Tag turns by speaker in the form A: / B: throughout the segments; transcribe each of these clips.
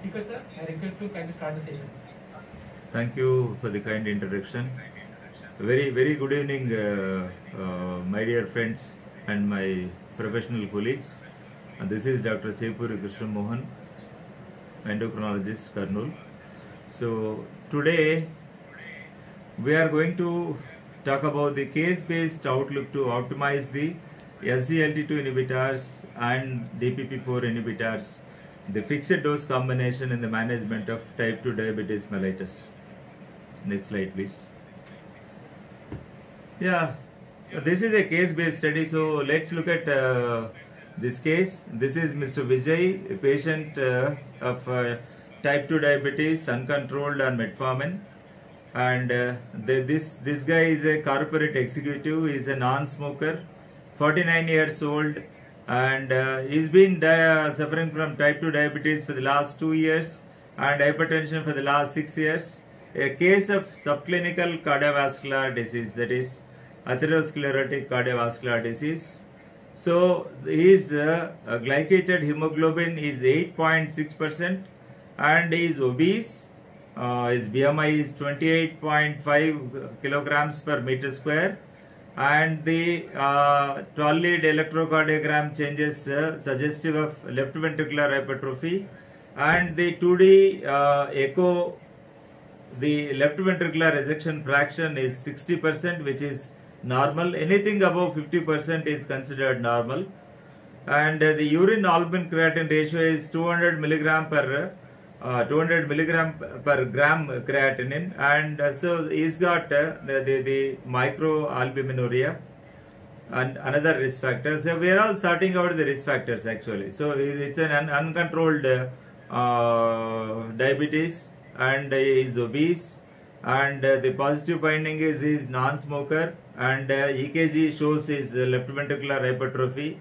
A: speaker, sir. I request you kindly start the session.
B: Thank you for the kind introduction. Very good evening, my dear friends and my professional colleagues. This is Dr. Sepuri Krishna Mohan, endocrinologist, Kurnool. So today we are going to talk about the case-based outlook to optimize the SGLT2 inhibitors and DPP4 inhibitors, the fixed dose combination in the management of type 2 diabetes mellitus. Next slide, please. Yeah, this is a case-based study. So let's look at this case. This is Mr. Vijay, a patient of type 2 diabetes, uncontrolled on metformin. And this guy is a corporate executive. He is a non-smoker, 49 years old, and he's been suffering from type 2 diabetes for the last 2 years and hypertension for the last 6 years. A case of subclinical cardiovascular disease, that is atherosclerotic cardiovascular disease. So his glycated hemoglobin is 8.6% and he is obese. His BMI is 28.5 kilograms per meter square, and the 12-lead electrocardiogram changes suggestive of left ventricular hypertrophy, and the 2D echo, the left ventricular ejection fraction is 60%, which is normal. Anything above 50% is considered normal, and the urine albumin creatinine ratio is 200 milligram per gram creatinine, and so he's got the microalbuminuria and another risk factor. So we are all sorting out the risk factors actually. So it's an uncontrolled diabetes, and he is obese, and the positive finding is he is non-smoker, and EKG shows his left ventricular hypertrophy,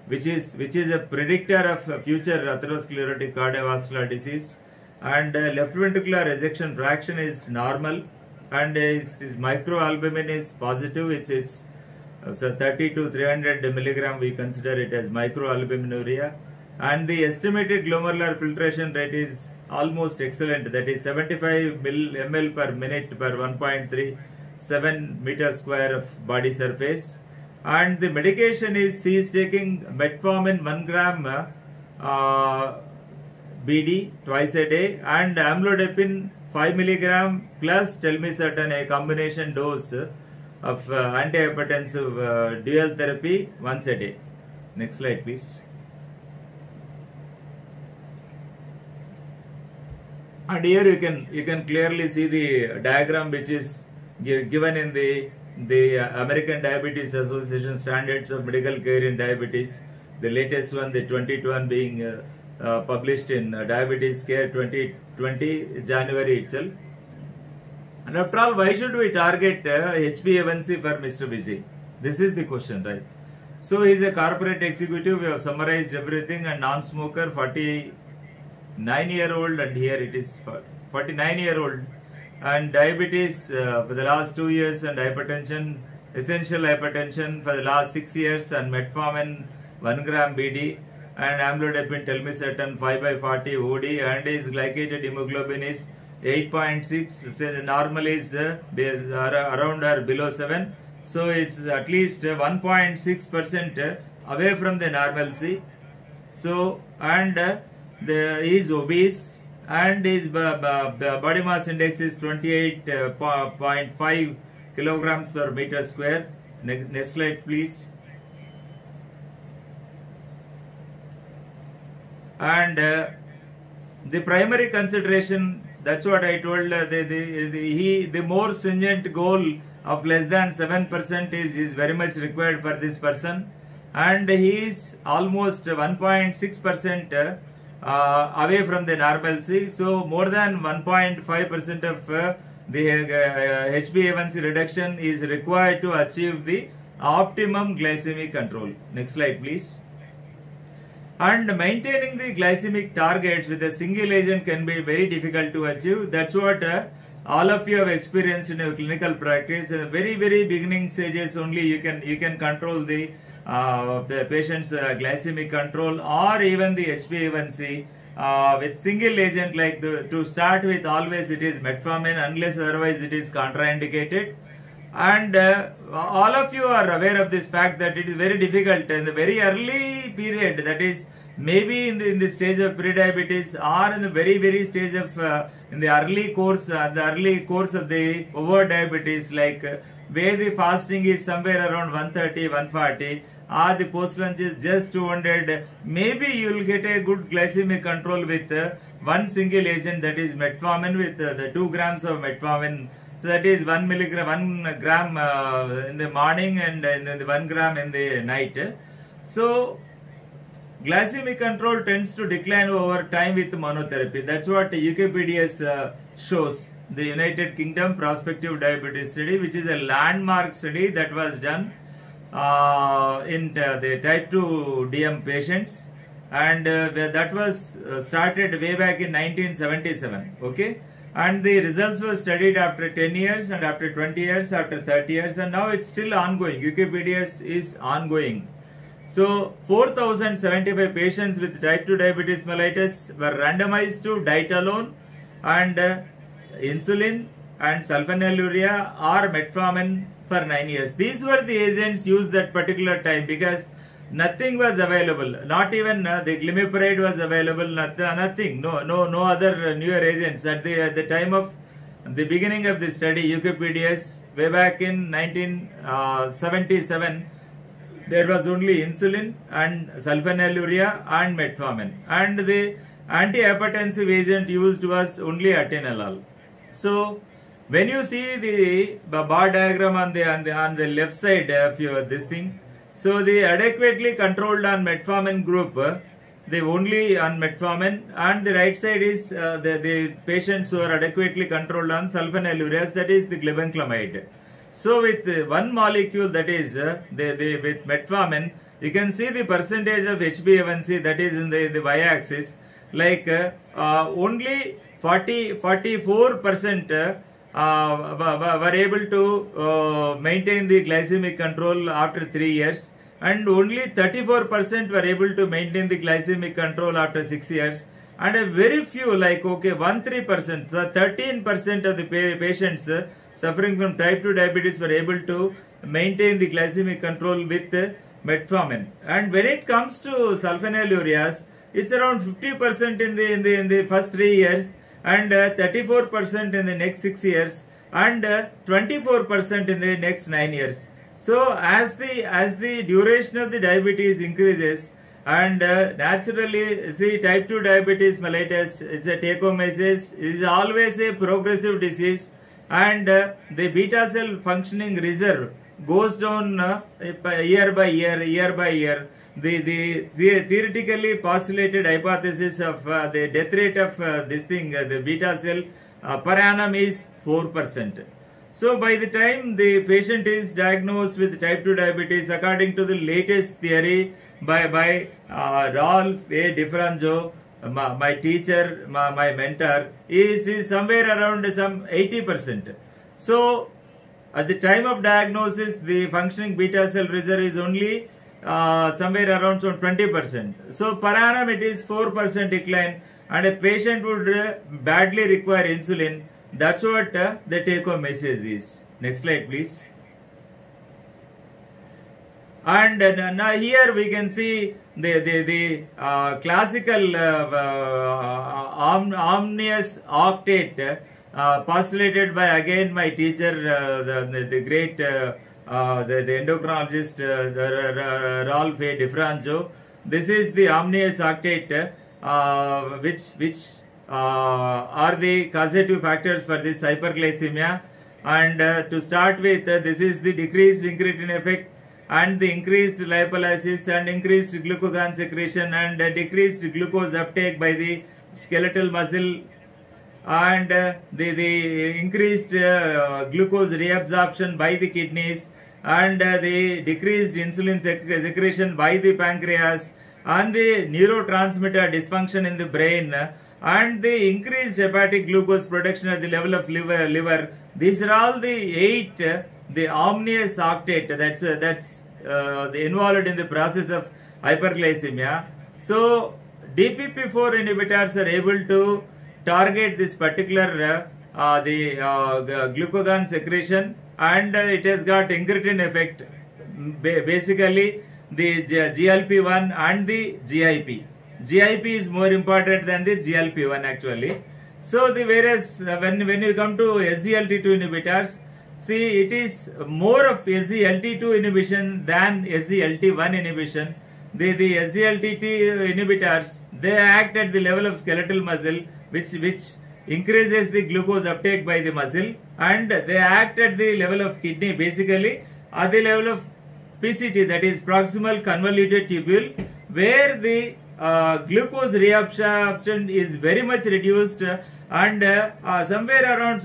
B: which is a predictor of future atherosclerotic cardiovascular disease, and left ventricular ejection fraction is normal, and his microalbumin is positive. It's so 30 to 300 milligram, we consider it as microalbuminuria, and the estimated glomerular filtration rate is almost excellent, that is 75 ml per minute per 1.37 meter square of body surface. And the medication is, he is taking metformin 1 gram BD twice a day, and amlodipine 5 milligram plus telmisartan, a combination dose of antihypertensive dual therapy once a day. Next slide, please. And here you can clearly see the diagram which is given in the American Diabetes Association Standards of Medical Care in Diabetes, the latest one, the 2021, being published in Diabetes Care 2020 January itself. And after all, why should we target HbA1c for Mr. Vijay? This is the question, right? So he is a corporate executive. We have summarized everything, and non-smoker, 49-year-old, and here it is 49-year-old, and diabetes for the last 2 years, and hypertension, essential hypertension for the last 6 years, and metformin 1 gram BD, and amlodipine telmisartan 5/40 OD, and his glycated hemoglobin is 8.6. So the normal is around or below 7. So it's at least 1.6% away from the normalcy. So, and he is obese, and his body mass index is 28.5 kilograms per meter square. Next slide, please. And the primary consideration, that's what I told, the more stringent goal of less than 7% is very much required for this person, and he is almost 1.6% away from the normalcy. So more than 1.5% of the HbA1c reduction is required to achieve the optimum glycemic control. Next slide, please. And maintaining the glycemic targets with a single agent can be very difficult to achieve. That's what all of you have experienced in your clinical practice. In the very beginning stages only you can control the patient's glycemic control or even the HbA1c with single agent, like to start with, always it is metformin unless otherwise it is contraindicated. And all of you are aware of this fact that it is very difficult in the very early period, that is maybe in the stage of prediabetes, or in the very stage of in the early course of the over diabetes, like where the fasting is somewhere around 130, 140, or the post lunch is just 200, maybe you will get a good glycemic control with one single agent, that is metformin, with the 2 grams of metformin. So that is 1 gram in the morning and 1 gram in the night. So glycemic control tends to decline over time with monotherapy. That's what UKPDS shows. The United Kingdom Prospective Diabetes Study, which is a landmark study that was done in the type 2 DM patients, and that was started way back in 1977. Okay. And the results were studied after 10 years and after 20 years, after 30 years, and now it's still ongoing. UKPDS is ongoing. So 4,075 patients with type 2 diabetes mellitus were randomized to diet alone and insulin and sulfonylurea or metformin for 9 years. These were the agents used that particular time, because nothing was available. Not even the glimepiride was available. Nothing. No other newer agents at the time of the beginning of the study. UKPDS, way back in 1977, there was only insulin and sulfonylurea and metformin, and the antihypertensive agent used was only atenolol. So when you see the bar diagram on the left side of this thing, so the adequately controlled on metformin group, they only on metformin, and the right side is the patients who are adequately controlled on sulfonylureas, that is the glibenclamide. So with one molecule, that is with metformin, you can see the percentage of HbA1c, that is in the y-axis, like only 44% were able to maintain the glycemic control after 3 years, and only 34% were able to maintain the glycemic control after 6 years, and a very few, like 13%, 13% of the patients suffering from type 2 diabetes were able to maintain the glycemic control with metformin. And when it comes to sulfonylureas, it's around 50% in the first 3 years, and 34% in the next 6 years, and 24% in the next 9 years. So as the duration of the diabetes increases, and naturally, see, type 2 diabetes mellitus is a take-home message, is always a progressive disease, and the beta cell functioning reserve goes down year by year. The theoretically postulated hypothesis of the death rate of this thing, the beta cell per annum is 4%. So by the time the patient is diagnosed with type 2 diabetes, according to the latest theory by Rolf A. DiFranco, my teacher, my mentor, is somewhere around some 80%. So at the time of diagnosis, the functioning beta cell reserve is only somewhere around 20%. So per annum it is 4% decline, and a patient would badly require insulin. That's what the take-home message is. Next slide, please. And now here we can see the classical omnious octet postulated by again my teacher, the great the endocrinologist Rolf A. DiFranco. This is the omnious octet, which are the causative factors for this hyperglycemia. And to start with, this is the decreased incretin effect, and the increased lipolysis, and increased glucagon secretion, and decreased glucose uptake by the skeletal muscle, and the increased glucose reabsorption by the kidneys, and the decreased insulin secretion by the pancreas, and the neurotransmitter dysfunction in the brain, and the increased hepatic glucose production at the level of liver. These are all the 8, the omnious octet that's involved in the process of hyperglycemia. So DPP-4 inhibitors are able to target this particular glucagon secretion, and it has got incretin effect, basically the GLP-1 and the GIP. GIP is more important than the GLP-1 actually. So the whereas when you come to SGLT2 inhibitors, see, it is more of SGLT2 inhibition than SGLT1 inhibition. The SGLT2 inhibitors, they act at the level of skeletal muscle, which increases the glucose uptake by the muscle, and they act at the level of kidney, basically at the level of PCT, that is proximal convoluted tubule, where the glucose reabsorption is very much reduced, and somewhere around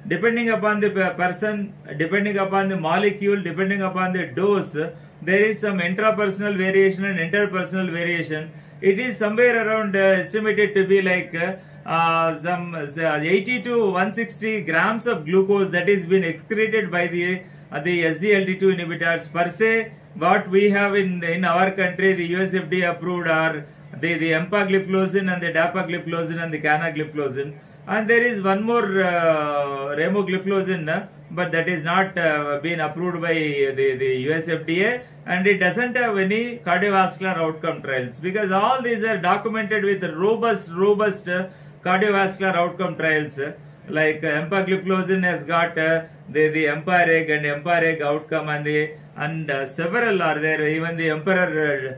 B: depending upon the person, depending upon the molecule, depending upon the dose, there is some intrapersonal variation and interpersonal variation. It is somewhere around estimated to be like some 80 to 160 grams of glucose that is been excreted by the SGLT2 inhibitors per se. What we have in our country, the US FDA approved are the empagliflozin and the dapagliflozin and the canagliflozin, and there is one more remogliflozin, but that is not been approved by the US FDA, and it doesn't have any cardiovascular outcome trials, because all these are documented with robust cardiovascular outcome trials. Like empagliflozin has got the EMPA-REG and EMPA-REG outcome, and several are there. Even the Emperor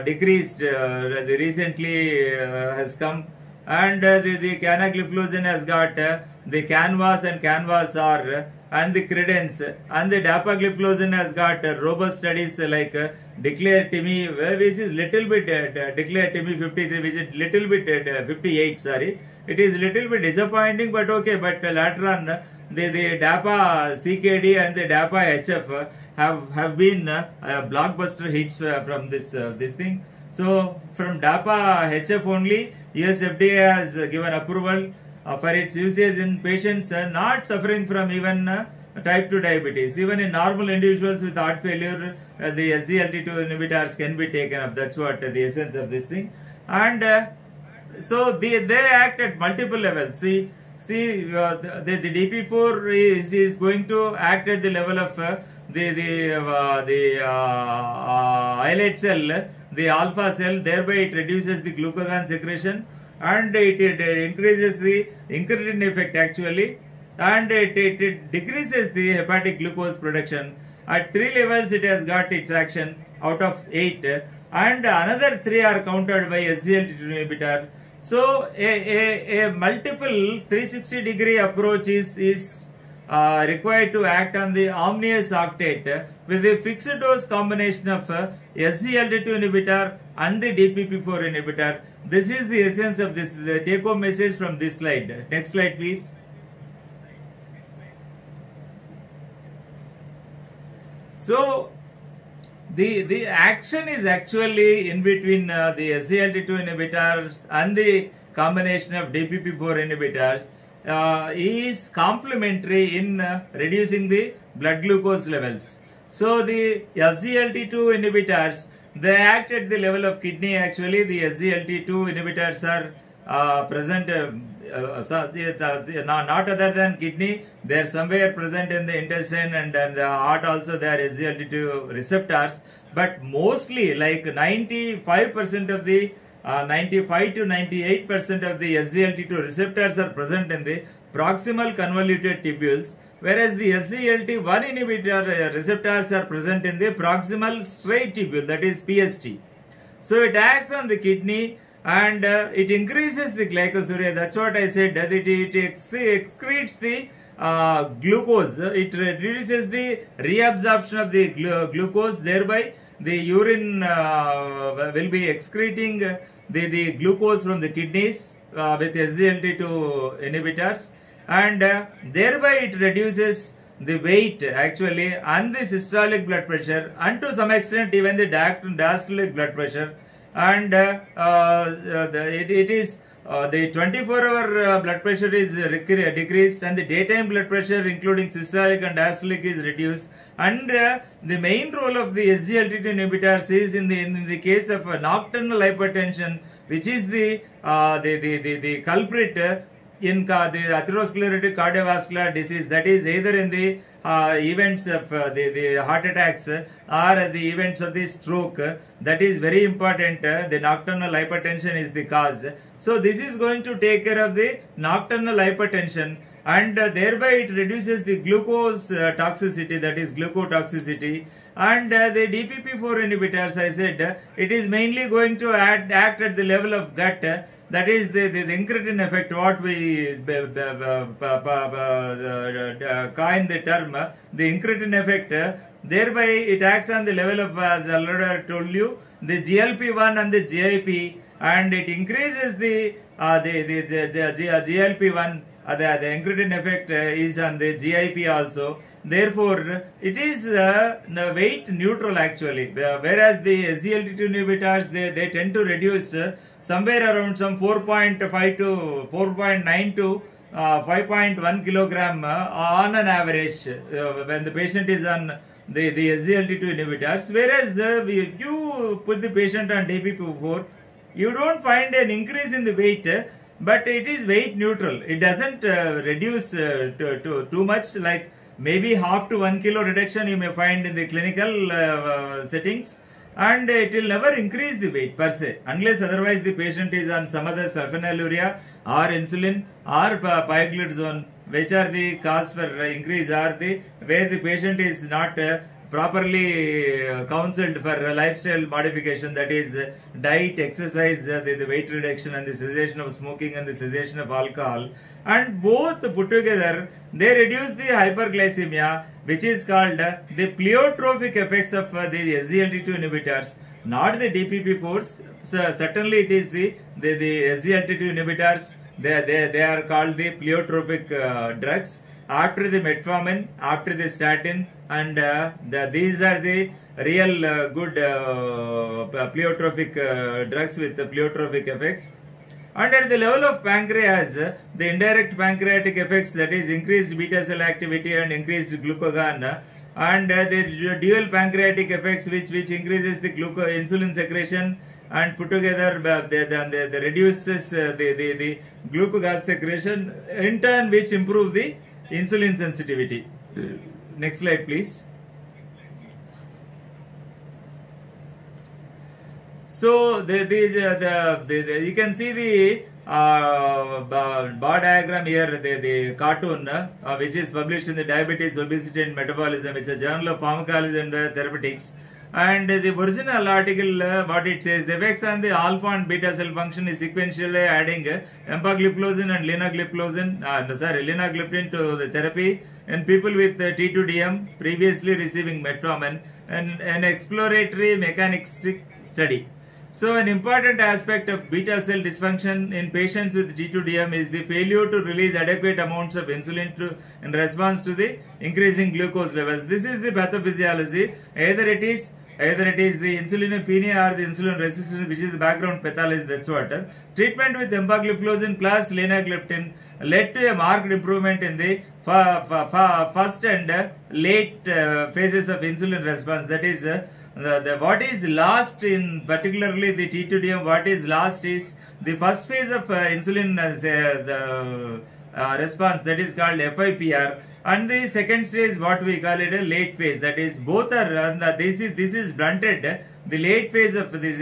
B: decreased recently has come, and the canagliflozin has got the CANVAS and CANVAS-R and the Credence, and the dapagliflozin has got robust studies like DECLARE-TIMI, which is little bit DECLARE-TIMI 53, which is little bit 58. Sorry, it is little bit disappointing, but okay. But later on, the DAPA CKD and the DAPA HF have been blockbuster hits from this thing. So from DAPA HF only, US FDA has given approval for its usage in patients not suffering from even type 2 diabetes. Even in normal individuals with heart failure, the SGLT2 inhibitors can be taken up. That's what the essence of this thing. And so they act at multiple levels. See, the DP4 is going to act at the level of the islet cell, the alpha cell. Thereby it reduces the glucagon secretion, and it increases the incretin effect actually, and it decreases the hepatic glucose production. At 3 levels it has got its action out of 8, and another 3 are countered by SGLT2 inhibitor. So a multiple 360-degree approach is required to act on the omnious octet with a fixed dose combination of SGLT2 inhibitor and the DPP4 inhibitor. This is the essence of this, the take home message from this slide. Next slide please. So the action is actually in between the SGLT2 inhibitors and the combination of DPP4 inhibitors is complementary in reducing the blood glucose levels. So the SGLT2 inhibitors, they act at the level of kidney. Actually, the SGLT2 inhibitors are present not other than kidney. They are somewhere present in the intestine and the heart also. They are SGLT2 receptors, but mostly like 95% of the 95 to 98% of the SGLT2 receptors are present in the proximal convoluted tubules, whereas the SGLT1 inhibitor receptors are present in the proximal straight tubule, that is PST. So it acts on the kidney, and it increases the glycosuria. That's what I said, that it excretes the glucose. It reduces the reabsorption of the glucose. Thereby the urine will be excreting the glucose from the kidneys with SGLT2 inhibitors, and thereby it reduces the weight actually and the systolic blood pressure, and to some extent even the diastolic blood pressure, and it is the 24-hour blood pressure is decreased, and the daytime blood pressure including systolic and diastolic is reduced. And the main role of the SGLT2 inhibitors is in the case of nocturnal hypertension, which is the culprit in the atherosclerotic cardiovascular disease, that is either in the events of the heart attacks or the events of the stroke. That is very important. The nocturnal hypertension is the cause. So this is going to take care of the nocturnal hypertension, and thereby it reduces the glucose toxicity, that is glucotoxicity. And the DPP-4 inhibitors, I said, it is mainly going to act at the level of gut. That is the incretin effect, what we coin the term, the incretin effect. Thereby it acts on the level of, as I already told you, the GLP-1 and the GIP, and it increases the GLP-1. The incretin effect is on the GIP also. Therefore, it is weight neutral actually. Whereas the SGLT2 inhibitors, they tend to reduce somewhere around some 4.5 to 4.9 to 5.1 kilogram on an average when the patient is on the SGLT2 inhibitors. Whereas if you put the patient on DPP-4, you don't find an increase in the weight, but it is weight neutral. It doesn't reduce too much, like maybe half to 1 kilo reduction you may find in the clinical settings, and it will never increase the weight per se, unless otherwise the patient is on some other sulfonylurea or insulin or pioglitazone, which are the cause for increase, or the where the patient is not properly counseled for lifestyle modification, that is diet, exercise, the weight reduction, and the cessation of smoking and the cessation of alcohol, and both put together they reduce the hyperglycemia, which is called the pleiotropic effects of the SGLT2 inhibitors, not the DPP-4s. So certainly it is the SGLT2 inhibitors, they are called the pleiotropic drugs. After the metformin, after the statin, and these are the real good pleiotropic drugs with the pleiotropic effects. And at the level of pancreas, the indirect pancreatic effects, that is increased beta cell activity and increased glucagon, and the dual pancreatic effects which increases the insulin secretion, and put together the reduces the glucagon secretion, in turn which improve the insulin sensitivity. Next slide please. So you can see the bar diagram here, the cartoon which is published in the Diabetes, Obesity and Metabolism. It's a journal of pharmacology and therapeutics. And the original article, what it says, the effects on the alpha and beta cell function is sequentially adding empagliflozin and linagliptin to the therapy in people with T2DM previously receiving metformin, and an exploratory mechanistic study. So an important aspect of beta cell dysfunction in patients with T2DM is the failure to release adequate amounts of insulin in response to the increasing glucose levels. This is the pathophysiology. Either it is the insulinopenia or the insulin resistance, which is the background pathology. That's what. Treatment with empagliflozin plus linagliptin led to a marked improvement in the first and late phases of insulin response. That is, what is lost in particularly the T2DM, what is lost is the first phase of insulin response, that is called FIPR, and the second stage, what we call it a late phase, that is both are this is blunted. The late phase of this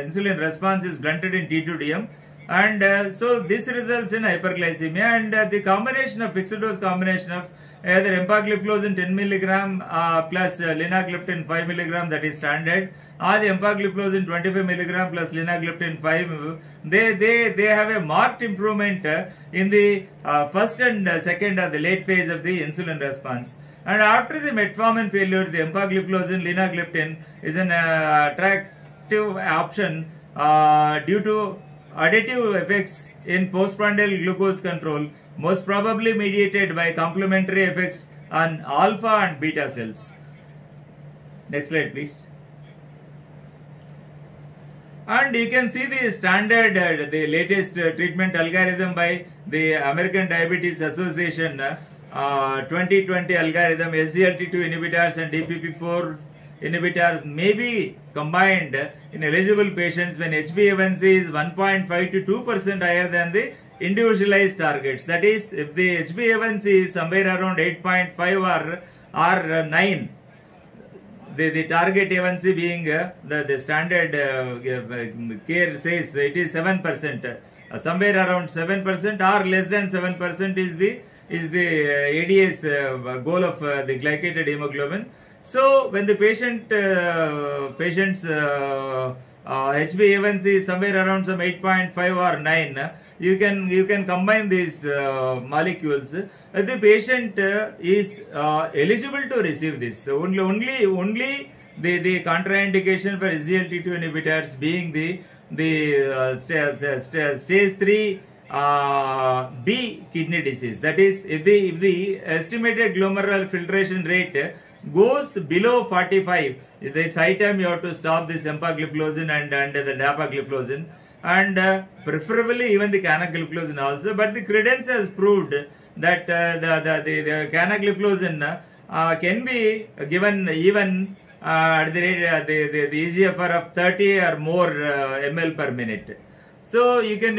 B: insulin response is blunted in T2DM, and so this results in hyperglycemia, and the combination of fixed dose combination of either empagliflozin 10 milligram plus linagliptin 5 milligram, that is standard, or the empagliflozin 25 milligram plus linagliptin 5, they have a marked improvement in the first and second or the late phase of the insulin response. And after the metformin failure, the empagliflozin linagliptin is an attractive option due to additive effects in postprandial glucose control, most probably mediated by complementary effects on alpha and beta cells. Next slide please. And you can see the standard, the latest treatment algorithm by the American Diabetes Association 2020 algorithm, SGLT2 inhibitors and DPP-4 inhibitors may be combined in eligible patients when HbA1c is 1.5 to 2% higher than the individualized targets. That is, if the HbA1c is somewhere around 8.5 or 9, the target A1c being the standard care says it is 7%, somewhere around 7% or less than 7% is the ADA's goal of the glycated hemoglobin. So when the patient's HbA1c is somewhere around some 8.5 or 9, you can combine these molecules. The patient is eligible to receive this. The only the contraindication for SGLT2 inhibitors being the stage 3 B kidney disease. That is, if the estimated glomerular filtration rate goes below 45, this item you have to stop this empagliflozin and the dapagliflozin, and preferably even the canagliflozin also. But the credence has proved that the canagliflozin can be given even at the rate the eGFR of 30 or more ml per minute. So you can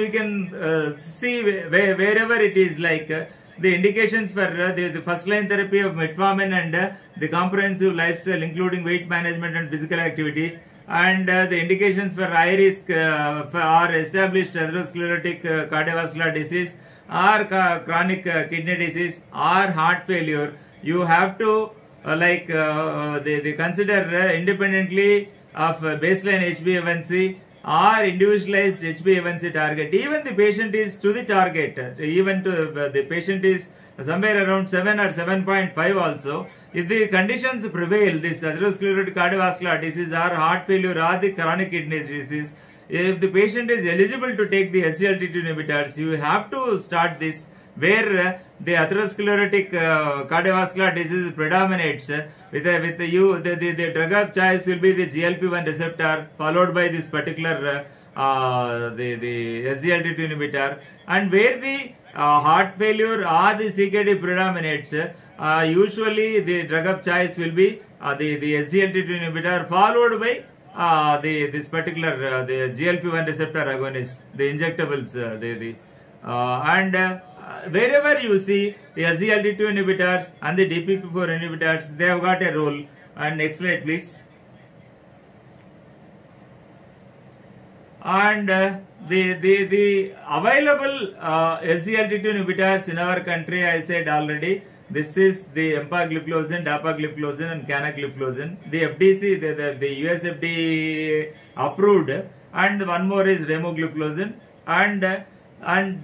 B: see wherever it is like the indications for the first line therapy of metformin and the comprehensive lifestyle including weight management and physical activity, and the indications for high risk are established atherosclerotic cardiovascular disease or chronic kidney disease or heart failure. You have to they consider independently of baseline HbA1c or individualized HbA1c target. Even the patient is to the target, even to the patient is somewhere around 7 or 7.5 also. If the conditions prevail, this atherosclerotic cardiovascular disease or heart failure or the chronic kidney disease, if the patient is eligible to take the SGLT2 inhibitors, you have to start this where the atherosclerotic cardiovascular disease predominates. The drug of choice will be the GLP-1 receptor followed by this particular the SGLT2 inhibitor, and where the heart failure or the CKD predominates, usually the drug of choice will be the SGLT2 inhibitor followed by this particular the GLP-1 receptor agonist, the injectables, wherever you see the SGLT2 inhibitors and the DPP4 inhibitors, they have got a role. And next slide please. And the available SGLT2 inhibitors in our country, I said already, this is the empagliflozin, dapagliflozin and canagliflozin. The FDC, the US FDA approved, and one more is remogliflozin, and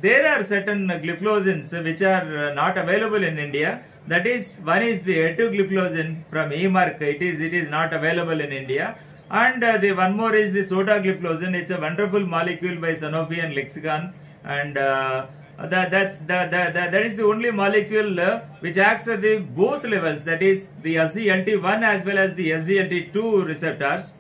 B: there are certain gliflozins which are not available in India. That is, one is the etugliflozin from EMERC. It is not available in India. And the one more is the sotagliflozin. It's a wonderful molecule by Sanofi and Lexicon, and that is the only molecule which acts at the both levels. That is the SGLT1 as well as the SGLT2 receptors.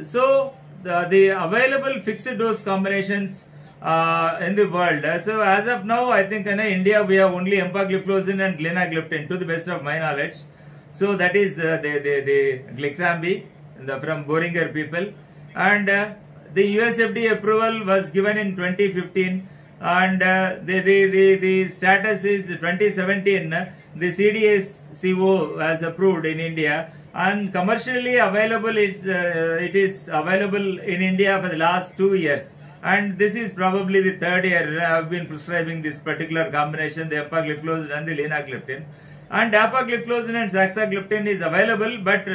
B: So the available fixed dose combinations in the world. So as of now, I think in India we have only empagliflozin and linagliptin to the best of my knowledge. So that is the Glixambi from Boehringer people, and the US FDA approval was given in 2015, and the status is 2017. The CDSCO has approved in India, and commercially available it is available in India for the last 2 years. And this is probably the third year I have been prescribing this particular combination, the empagliflozin and the linagliptin. And dapagliflozin and saxagliptin is available, but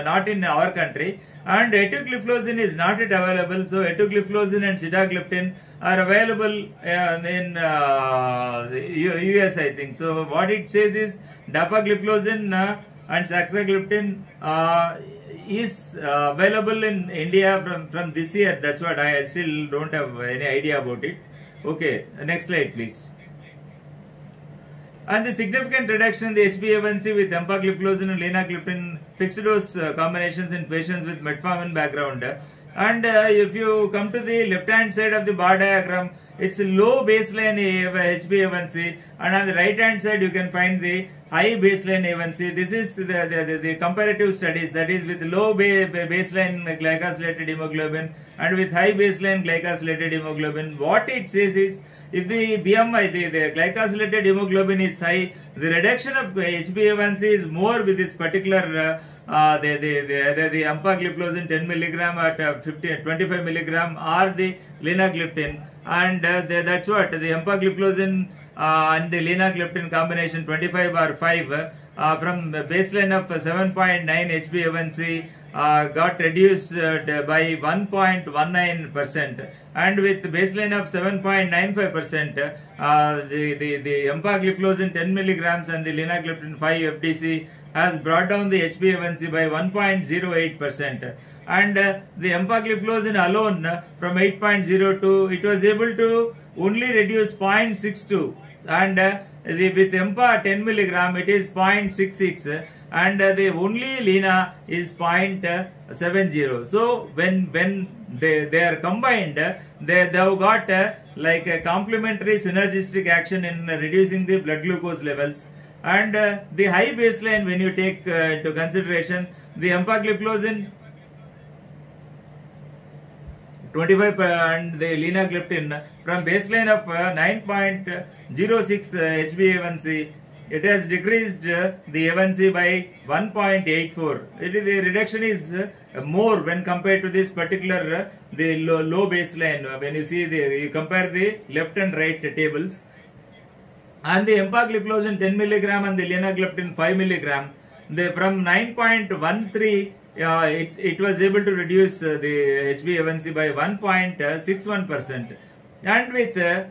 B: not in our country. And etugliflozin is not yet available. So etugliflozin and sitagliptin are available in US, I think. So what it says is dapagliflozin and saxagliptin is available in India from this year. That's what I still don't have any idea about it. Okay, next slide please. And the significant reduction in the HbA1c with empagliflozin and linagliptin fixed dose combinations in patients with metformin background. And if you come to the left hand side of the bar diagram, it's low baseline HbA1c, and on the right hand side you can find the high baseline A1c. This is the comparative studies, that is with low baseline glycosylated hemoglobin and with high baseline glycosylated hemoglobin. What it says is, if the BMI, the glycosylated hemoglobin is high, the reduction of HbA1c is more with this particular the empagliflozin 10 milligram at 25 milligram or the linagliptin, and that's what the empagliflozin and the linagliptin combination 25 or 5 from baseline of 7.9 HbA1c got reduced by 1.19%, and with baseline of 7.95%, the empagliflozin 10 milligrams and the linagliptin 5 FDC has brought down the HbA1c by 1.08%, and the empagliflozin alone from 8.02 it was able to only reduce 0.62, and with EMPA 10 milligram it is 0.66, and the only Lina is 0.70. So when they are combined, they have got like a complementary synergistic action in reducing the blood glucose levels. And the high baseline, when you take into consideration the empagliflozin 25 and the linagliptin from baseline of 9.06 HbA1c, it has decreased the A1c by 1.84. The reduction is more when compared to this particular the low baseline. When you see you compare the left and right tables, and the empagliflozin 10 milligram and the linagliptin 5 milligram, from 9.13 it was able to reduce the HbA1c by 1.61%, and with the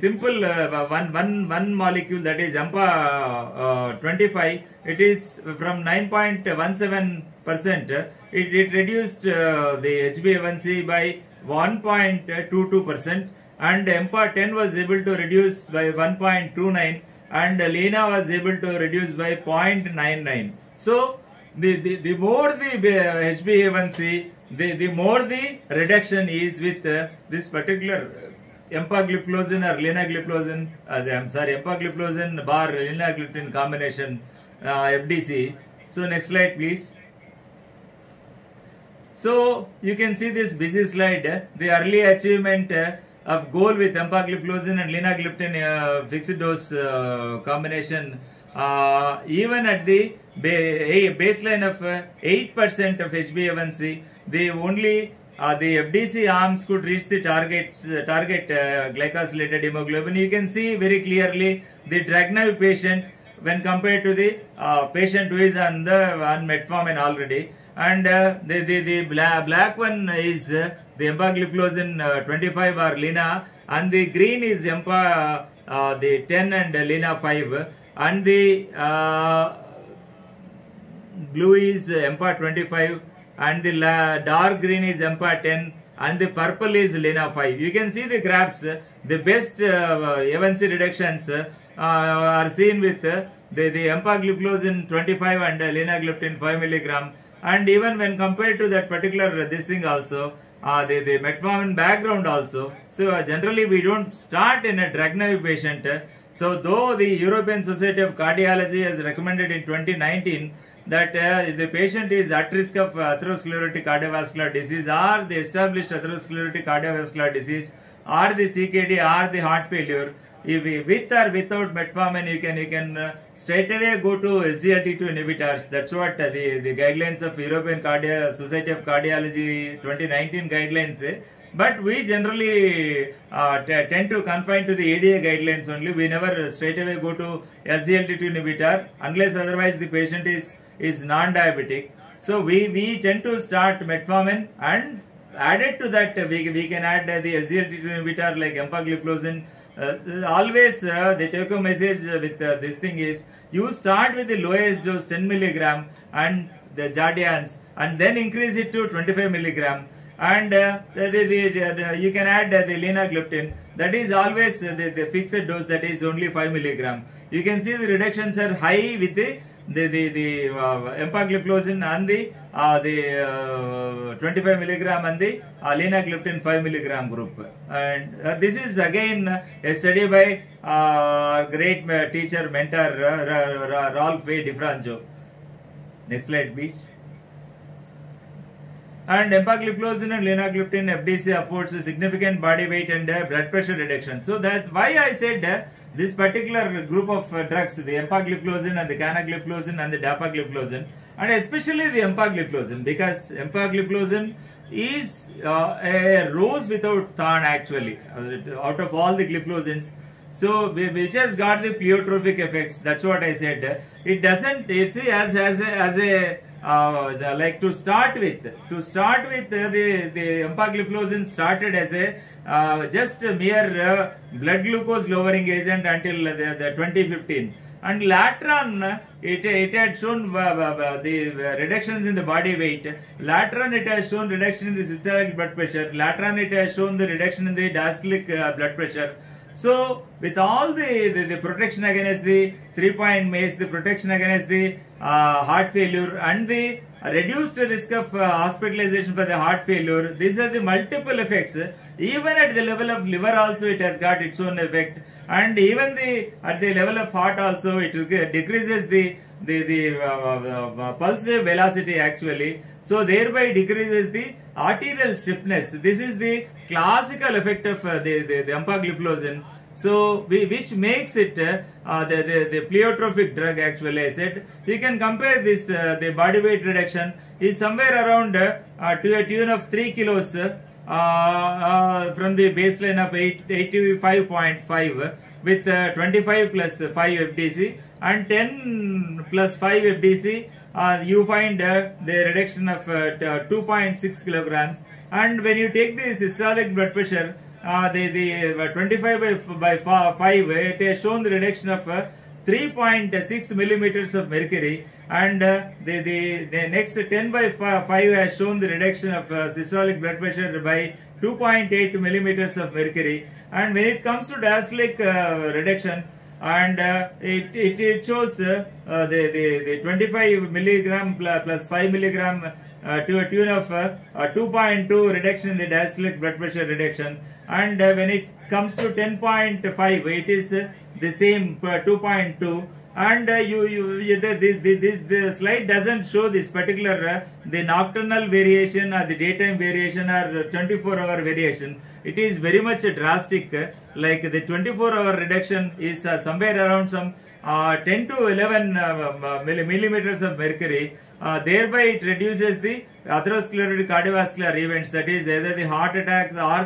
B: simple one molecule, that is EMPA 25, it is from 9.17%, it reduced the HbA1c by 1.22%, and EMPA 10 was able to reduce by 1.29, and Lina was able to reduce by 0.99. So the more the HbA1c, the more the reduction is with this particular empagliflozin or linagliptin, empagliflozin bar linagliptin combination FDC. So next slide please. So you can see this busy slide, the early achievement of goal with empagliflozin and linagliptin fixed dose combination, even at the baseline of 8% of HbA1c, they only the FDC arms could reach the target glycosylated hemoglobin. You can see very clearly the drug-naive patient when compared to the patient who is on metformin already, and the black one is the empagliflozin 25 or Lina, and the green is EMPA the 10 and Lina 5, and the blue is EMPA 25, and the dark green is EMPA 10, and the purple is Lina 5. You can see the graphs. The best A1c reductions are seen with the empagliflozin 25 and linagliptin 5 milligram, and even when compared to that particular this thing also, the metformin background also. So generally we don't start in a drug-naive patient. So though the European Society of Cardiology has recommended in 2019 that the patient is at risk of atherosclerotic cardiovascular disease, or the established atherosclerotic cardiovascular disease, or the CKD, or the heart failure, if with or without metformin, you can straight away go to SGLT2 inhibitors. That's what the guidelines of European Society of Cardiology 2019 guidelines say. But we generally tend to confine to the ADA guidelines only. We never straight away go to SGLT2 inhibitor unless otherwise the patient is non-diabetic. So we tend to start metformin, and added to that we can add the SGLT2 inhibitor like empagliflozin. Always the take-home message with this thing is, you start with the lowest dose 10 milligram and the Jardiance, and then increase it to 25 milligram, and you can add the linagliptin. That is always the fixed dose, that is only 5 milligram. You can see the reductions are high with the empagliflozin and the 25 milligram and the linagliptin 5 milligram group. And this is again a study by great teacher, mentor Rolf A. DiFranco. Next slide, please. And empagliflozin and linagliptin FDC affords a significant body weight and blood pressure reduction. So that's why I said this particular group of drugs, the empagliflozin and the canagliflozin and the dapagliflozin, and especially the empagliflozin, because empagliflozin is a rose without thorn actually, out of all the gliflozins. So which has got the pleiotropic effects. That's what I said. It doesn't. It's as a like to start with the empagliflozin started as a just a mere blood glucose lowering agent until the 2015, and later on it had shown the reductions in the body weight. Later on it has shown reduction in the systolic blood pressure. Later on it has shown the reduction in the diastolic blood pressure. So with all the protection against the 3-point MACE, the protection against the heart failure, and the reduced risk of hospitalization for the heart failure, these are the multiple effects. Even at the level of liver also it has got its own effect, and even at the level of heart also it decreases the pulse wave velocity actually. So thereby decreases the arterial stiffness. This is the classical effect of the empagliflozin. So which makes it the pleiotropic drug actually. I said you can compare this the body weight reduction is somewhere around to a tune of 3 kilos from the baseline of 85.5 with 25 plus 5 FDC and 10 plus 5 FDC. You find the reduction of 2.6 kilograms, and when you take the systolic blood pressure, the 25 by 5, it has shown the reduction of 3.6 millimeters of mercury, and the next 10 by 5 has shown the reduction of systolic blood pressure by 2.8 millimeters of mercury. And when it comes to diastolic reduction, and it shows the 25 milligram plus 5 milligram to a tune of 2.2 reduction in the diastolic blood pressure reduction, and when it comes to 10.5 it is the same 2.2. And the slide doesn't show this particular the nocturnal variation or the daytime variation or 24-hour variation. It is very much drastic. Like the 24-hour reduction is somewhere around some 10 to 11 millimeters of mercury. Thereby it reduces the atherosclerotic cardiovascular events, that is either the heart attacks or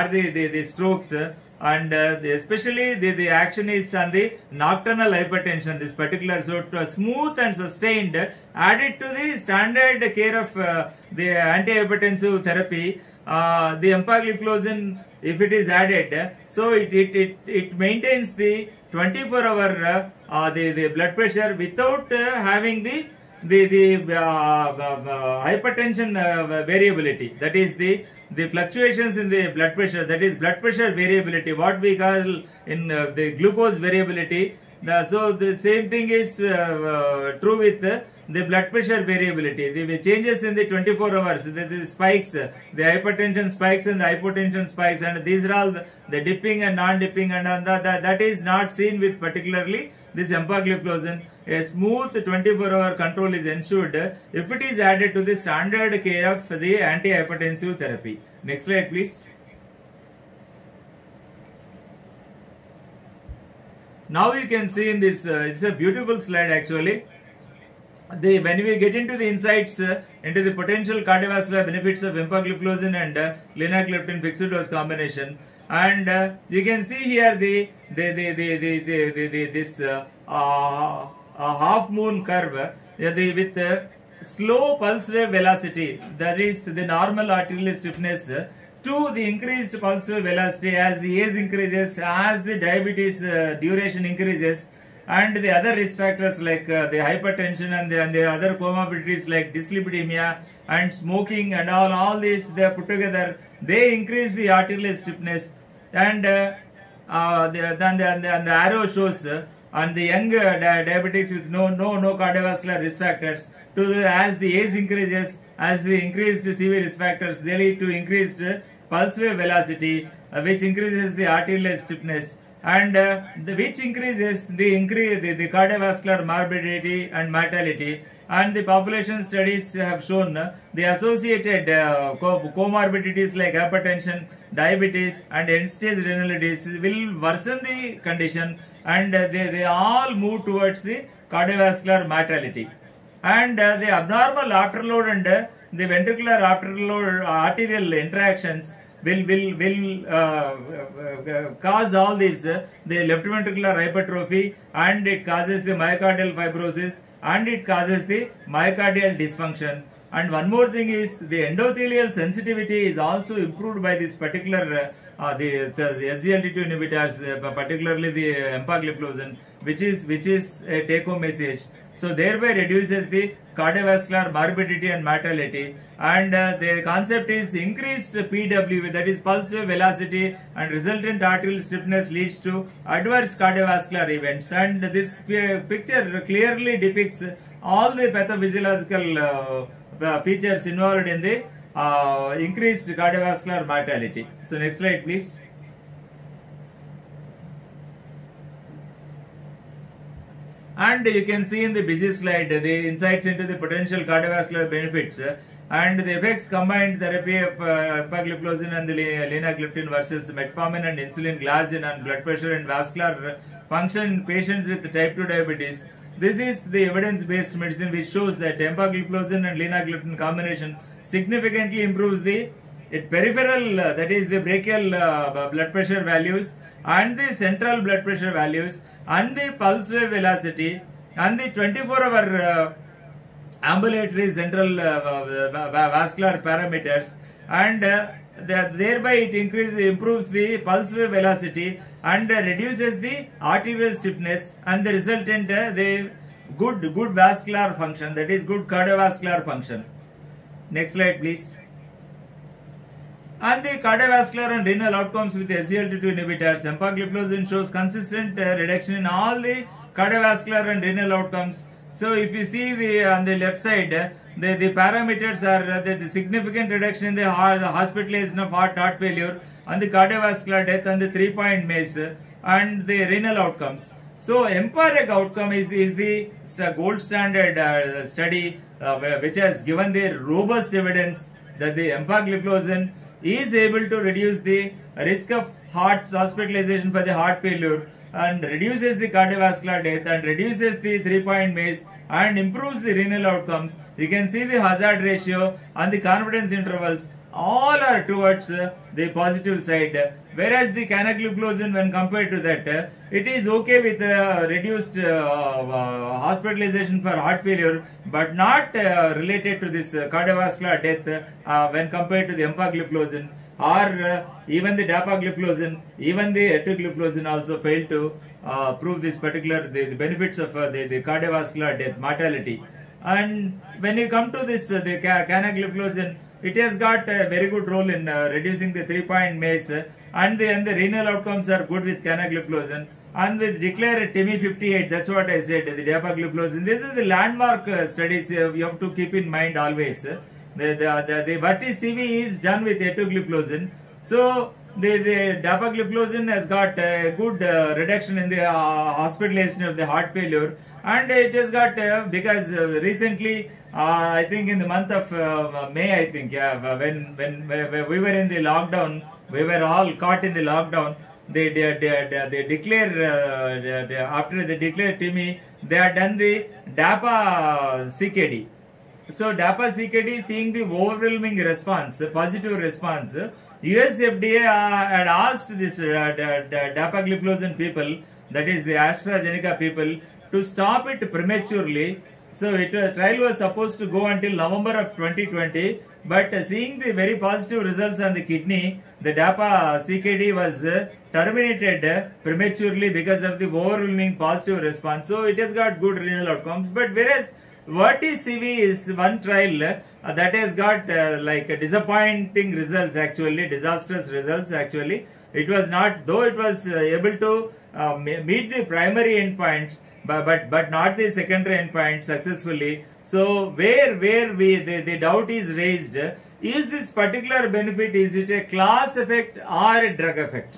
B: the strokes. And especially the action is on the nocturnal hypertension, this particular. So smooth and sustained, added to the standard care of the antihypertensive therapy, the empagliflozin, if it is added, so it maintains the 24-hour the blood pressure without having the hypertension variability, that is the fluctuations in the blood pressure, that is blood pressure variability, what we call in the glucose variability. So the same thing is true with the blood pressure variability. The changes in the 24 hours, the spikes, the hypertension spikes and the hypotension spikes, and these are all the dipping and non-dipping, and that is not seen with particularly this empagliflozin. A smooth 24-hour control is ensured if it is added to the standard care of the antihypertensive therapy. Next slide, please. Now you can see in this, it's a beautiful slide actually. When we get into the insights into the potential cardiovascular benefits of empagliflozin and linagliptin fixed dose combination, and you can see here this half moon curve with slow pulse wave velocity, that is the normal arterial stiffness, to the increased pulse wave velocity as the age increases, as the diabetes duration increases, and the other risk factors like the hypertension and the other comorbidities like dyslipidemia and smoking and all these, they are put together, they increase the arterial stiffness. And the arrow shows and the young diabetics with no cardiovascular risk factors, as the age increases, as the increased CV risk factors, they lead to increased pulse wave velocity, which increases the arterial stiffness, and which increases the cardiovascular morbidity and mortality. And the population studies have shown the associated comorbidities like hypertension, diabetes, and end-stage renal disease will worsen the condition, and they all move towards the cardiovascular mortality. And the abnormal afterload and the ventricular afterload arterial interactions will cause all this, the left ventricular hypertrophy, and it causes the myocardial fibrosis, and it causes the myocardial dysfunction. And one more thing is the endothelial sensitivity is also improved by this particular the SGLT2 inhibitors, particularly the empagliflozin, which is a take-home message. So thereby reduces the cardiovascular morbidity and mortality. And the concept is increased PW, that is pulse wave velocity, and resultant arterial stiffness leads to adverse cardiovascular events. And this picture clearly depicts all the pathophysiological features involved in the increased cardiovascular mortality. So next slide please. And you can see in the busy slide the insights into the potential cardiovascular benefits and the effects combined therapy of empagliflozin and the linagliptin versus metformin and insulin, glargine, and blood pressure and vascular function in patients with type 2 diabetes. This is the evidence-based medicine which shows that empagliflozin and linagliptin combination significantly improves the peripheral, that is the brachial blood pressure values, and the central blood pressure values, and the pulse wave velocity, and the 24-hour ambulatory central vascular parameters, and thereby it improves the pulse wave velocity and reduces the arterial stiffness, and the resultant the good vascular function, that is good cardiovascular function. Next slide please. And the cardiovascular and renal outcomes with SGLT2 inhibitors, empagliflozin shows consistent reduction in all the cardiovascular and renal outcomes. So if you see on the left side, the parameters are the significant reduction in the hospitalization of heart failure, and the cardiovascular death, and the 3-point MACE, and the renal outcomes. So EMPA-REG outcome is the gold standard study which has given the robust evidence that the empagliflozin is able to reduce the risk of heart hospitalization for the heart failure, and reduces the cardiovascular death, and reduces the 3-point MACE, and improves the renal outcomes. You can see the hazard ratio and the confidence intervals all are towards the positive side, whereas the canagliflozin, when compared to that, it is okay with reduced hospitalization for heart failure, but not related to this cardiovascular death when compared to the empagliflozin, or even the dapagliflozin, even the etugliflozin also failed to prove this particular the benefits of the cardiovascular death mortality. And when you come to this the canagliflozin, it has got a very good role in reducing the 3-point MACE, and the renal outcomes are good with canagliflozin. And with declared TIMI 58, that's what I said, the dapagliflozin. This is the landmark studies you have to keep in mind always. The Vertis CV is done with etugliflozin. So the dapagliflozin has got a good reduction in the hospitalization of the heart failure, and it has got because recently I think in the month of May, I think, when we were in the lockdown, we were all caught in the lockdown. They declare after they declare TIMI, they had done the DAPA CKD. So DAPA CKD, seeing the overwhelming response, positive response, US FDA had asked this dapagliflozin people, that is the AstraZeneca people, to stop it prematurely. So trial was supposed to go until November of 2020, but seeing the very positive results on the kidney, the DAPA CKD was terminated prematurely because of the overwhelming positive response. So it has got good renal outcomes. But whereas Vertis CV is one trial that has got like disappointing results, actually disastrous results actually. it was not, though it was able to meet the primary endpoints, but not the secondary endpoint successfully. So where the doubt is raised, is this particular benefit, is it a class effect or a drug effect?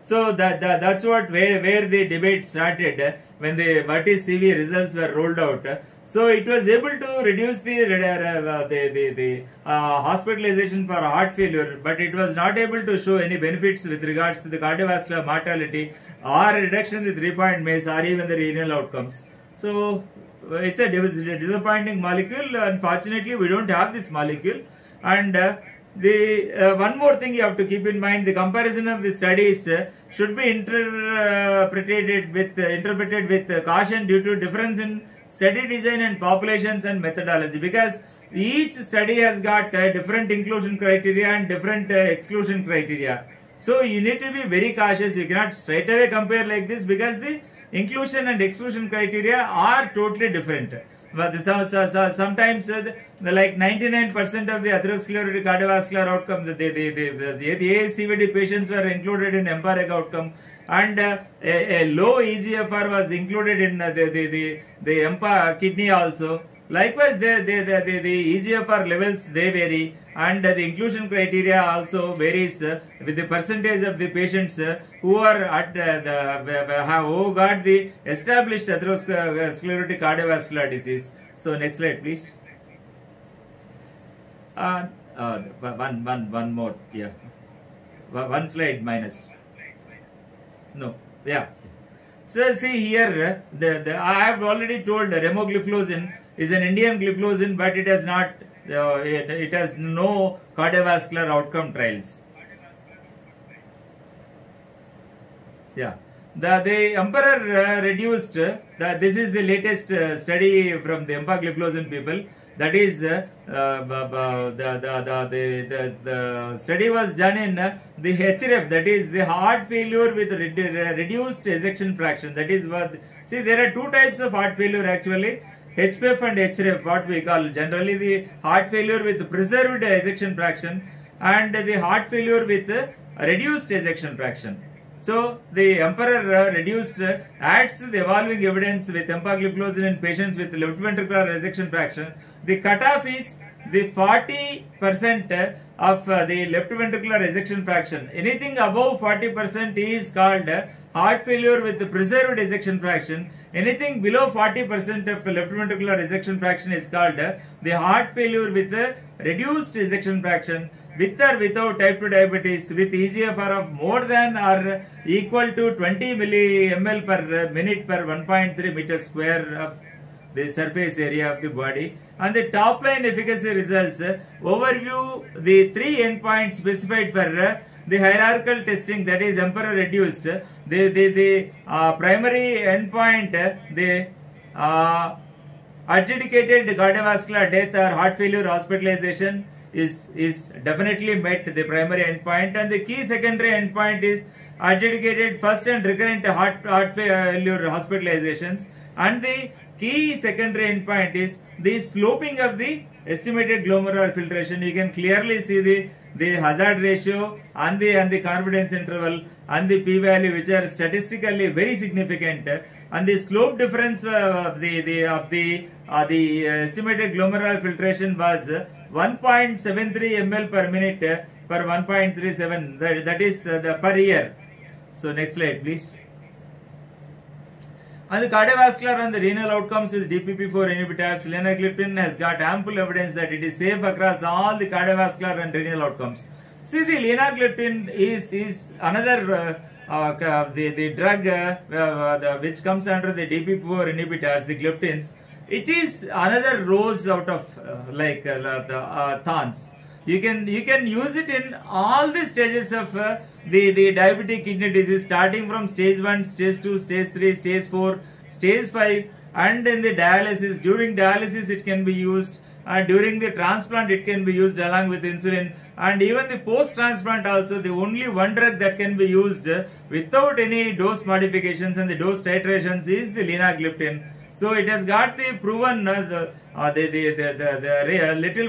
B: So that's what where the debate started when the Vertis CV results were rolled out. So it was able to reduce the hospitalization for heart failure, but it was not able to show any benefits with regards to the cardiovascular mortality or reduction in the 3-point MACE or even the renal outcomes. So it's a disappointing molecule. Unfortunately, we don't have this molecule. And one more thing you have to keep in mind: the comparison of the studies should be interpreted with caution due to difference in study design and populations and methodology, because each study has got different inclusion criteria and different exclusion criteria. So you need to be very cautious. You cannot straight away compare like this, because the inclusion and exclusion criteria are totally different. But sometimes like 99% of the atherosclerotic cardiovascular outcome, the ASCVD patients were included in EMPA-REG outcome, and a low EGFR was included in the EMPA kidney also. Likewise, the EGFR levels, they vary, and the inclusion criteria also varies with the percentage of the patients who are at who got the established atherosclerotic cardiovascular disease. So next slide, please. One more, yeah. One slide minus. No, yeah. So see here, I have already told remogliflozin is an Indian gliflozin, but it has not, it has no cardiovascular outcome trials. Yeah, the Emperor reduced. This is the latest study from the empagliflozin people. That is, the study was done in the HREF, that is the heart failure with reduced ejection fraction. That is what, see, there are two types of heart failure actually, HPF and HREF, what we call generally the heart failure with preserved ejection fraction and the heart failure with reduced ejection fraction. So the Emperor reduced adds to the evolving evidence with empagliflozin in patients with left ventricular ejection fraction. The cutoff is the 40% of the left ventricular ejection fraction. Anything above 40% is called heart failure with the preserved ejection fraction. Anything below 40% of left ventricular ejection fraction is called the heart failure with the reduced ejection fraction, with or without type 2 diabetes, with EGFR of more than or equal to 20 millimol per minute per 1.3 meter square of the surface area of the body. And the top line efficacy results overview the three endpoints specified for the hierarchical testing, that is Emperor reduced. The primary endpoint, the adjudicated cardiovascular death or heart failure hospitalization is definitely met, the primary endpoint, and the key secondary endpoint is adjudicated first and recurrent heart failure hospitalizations, and the key secondary endpoint is the sloping of the estimated glomerular filtration. You can clearly see the hazard ratio and the confidence interval and the p-value, which are statistically very significant, and the slope difference of the estimated glomerular filtration was 1.73 ml per minute per 1.37, that is the per year. So next slide, please. And the cardiovascular and the renal outcomes with DPP-4 inhibitors, linagliptin has got ample evidence that it is safe across all the cardiovascular and renal outcomes. See, the linagliptin is another the drug which comes under the DPP-4 inhibitors, the gliptins. It is another rose out of the thorns. You can use it in all the stages of the diabetic kidney disease, starting from stage 1, stage 2, stage 3, stage 4, stage 5, and in the dialysis. During dialysis it can be used, during the transplant it can be used along with insulin, and even the post-transplant also. The only one drug that can be used without any dose modifications and the dose titrations is the linagliptin. So it has got the proven little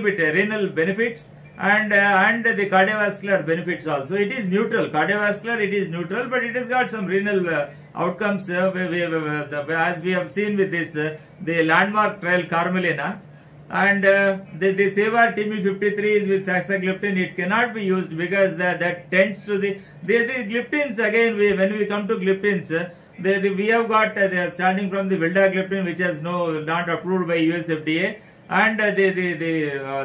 B: bit renal benefits, and the cardiovascular benefits also. It is neutral. Cardiovascular, it is neutral, but it has got some renal outcomes as we have seen with this the landmark trial Carmelina. And the Savar TB53 is with saxagliptin. It cannot be used because that tends to the gliptins. Again, when we come to gliptins, we have got they are starting from the vildagliptin, which has not approved by US FDA, and the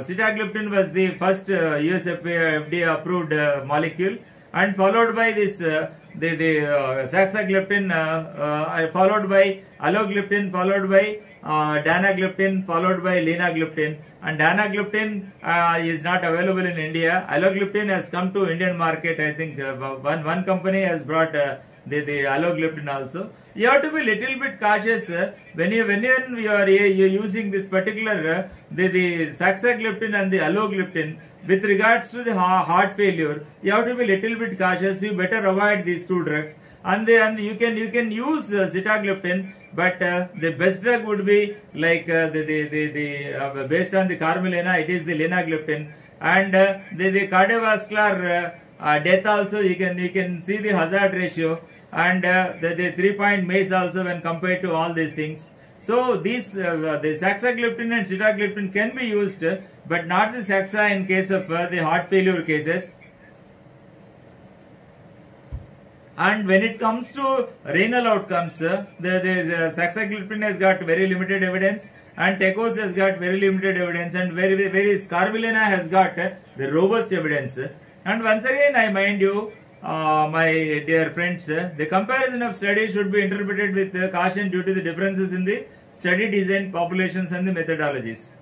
B: sitagliptin was the first US FDA approved molecule, and followed by this the saxagliptin, followed by alogliptin, followed by danagliptin, followed by linagliptin, and danagliptin is not available in India. Alogliptin has come to Indian market. I think one company has brought the alogliptin also. You have to be little bit cautious when you are using this particular the saxagliptin and the alogliptin with regards to the heart failure. You have to be little bit cautious. You better avoid these two drugs. And you can use sitagliptin, but the best drug would be like based on the Carmelina, it is the linagliptin, and the cardiovascular death also you can see the hazard ratio, and the 3-point MACE also when compared to all these things. So these the saxagliptin and sitagliptin can be used, but not the saxa in case of the heart failure cases. And when it comes to renal outcomes, the saxagliptin has got very limited evidence, and Tecos has got very limited evidence, and whereas Carmelina has got the robust evidence. And once again, I mind you, my dear friends, the comparison of studies should be interpreted with caution due to the differences in the study design, populations, and the methodologies.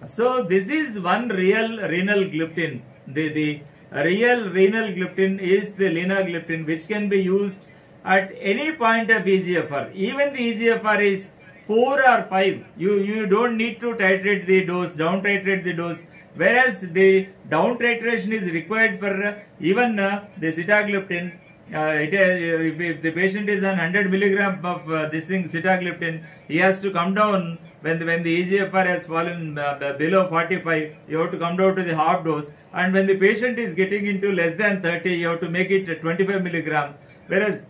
B: So this is one real renal gliptin. The real renal gliptin is the linagliptin, which can be used at any point of EGFR. Even the EGFR is 4 or 5. You don't need to titrate the dose, down titrate the dose. Whereas the down titration is required for even the sitagliptin. If the patient is on 100 milligram of this thing sitagliptin, he has to come down when the EGFR has fallen below 45. You have to come down to the half dose, and when the patient is getting into less than 30, you have to make it 25 milligram. Whereas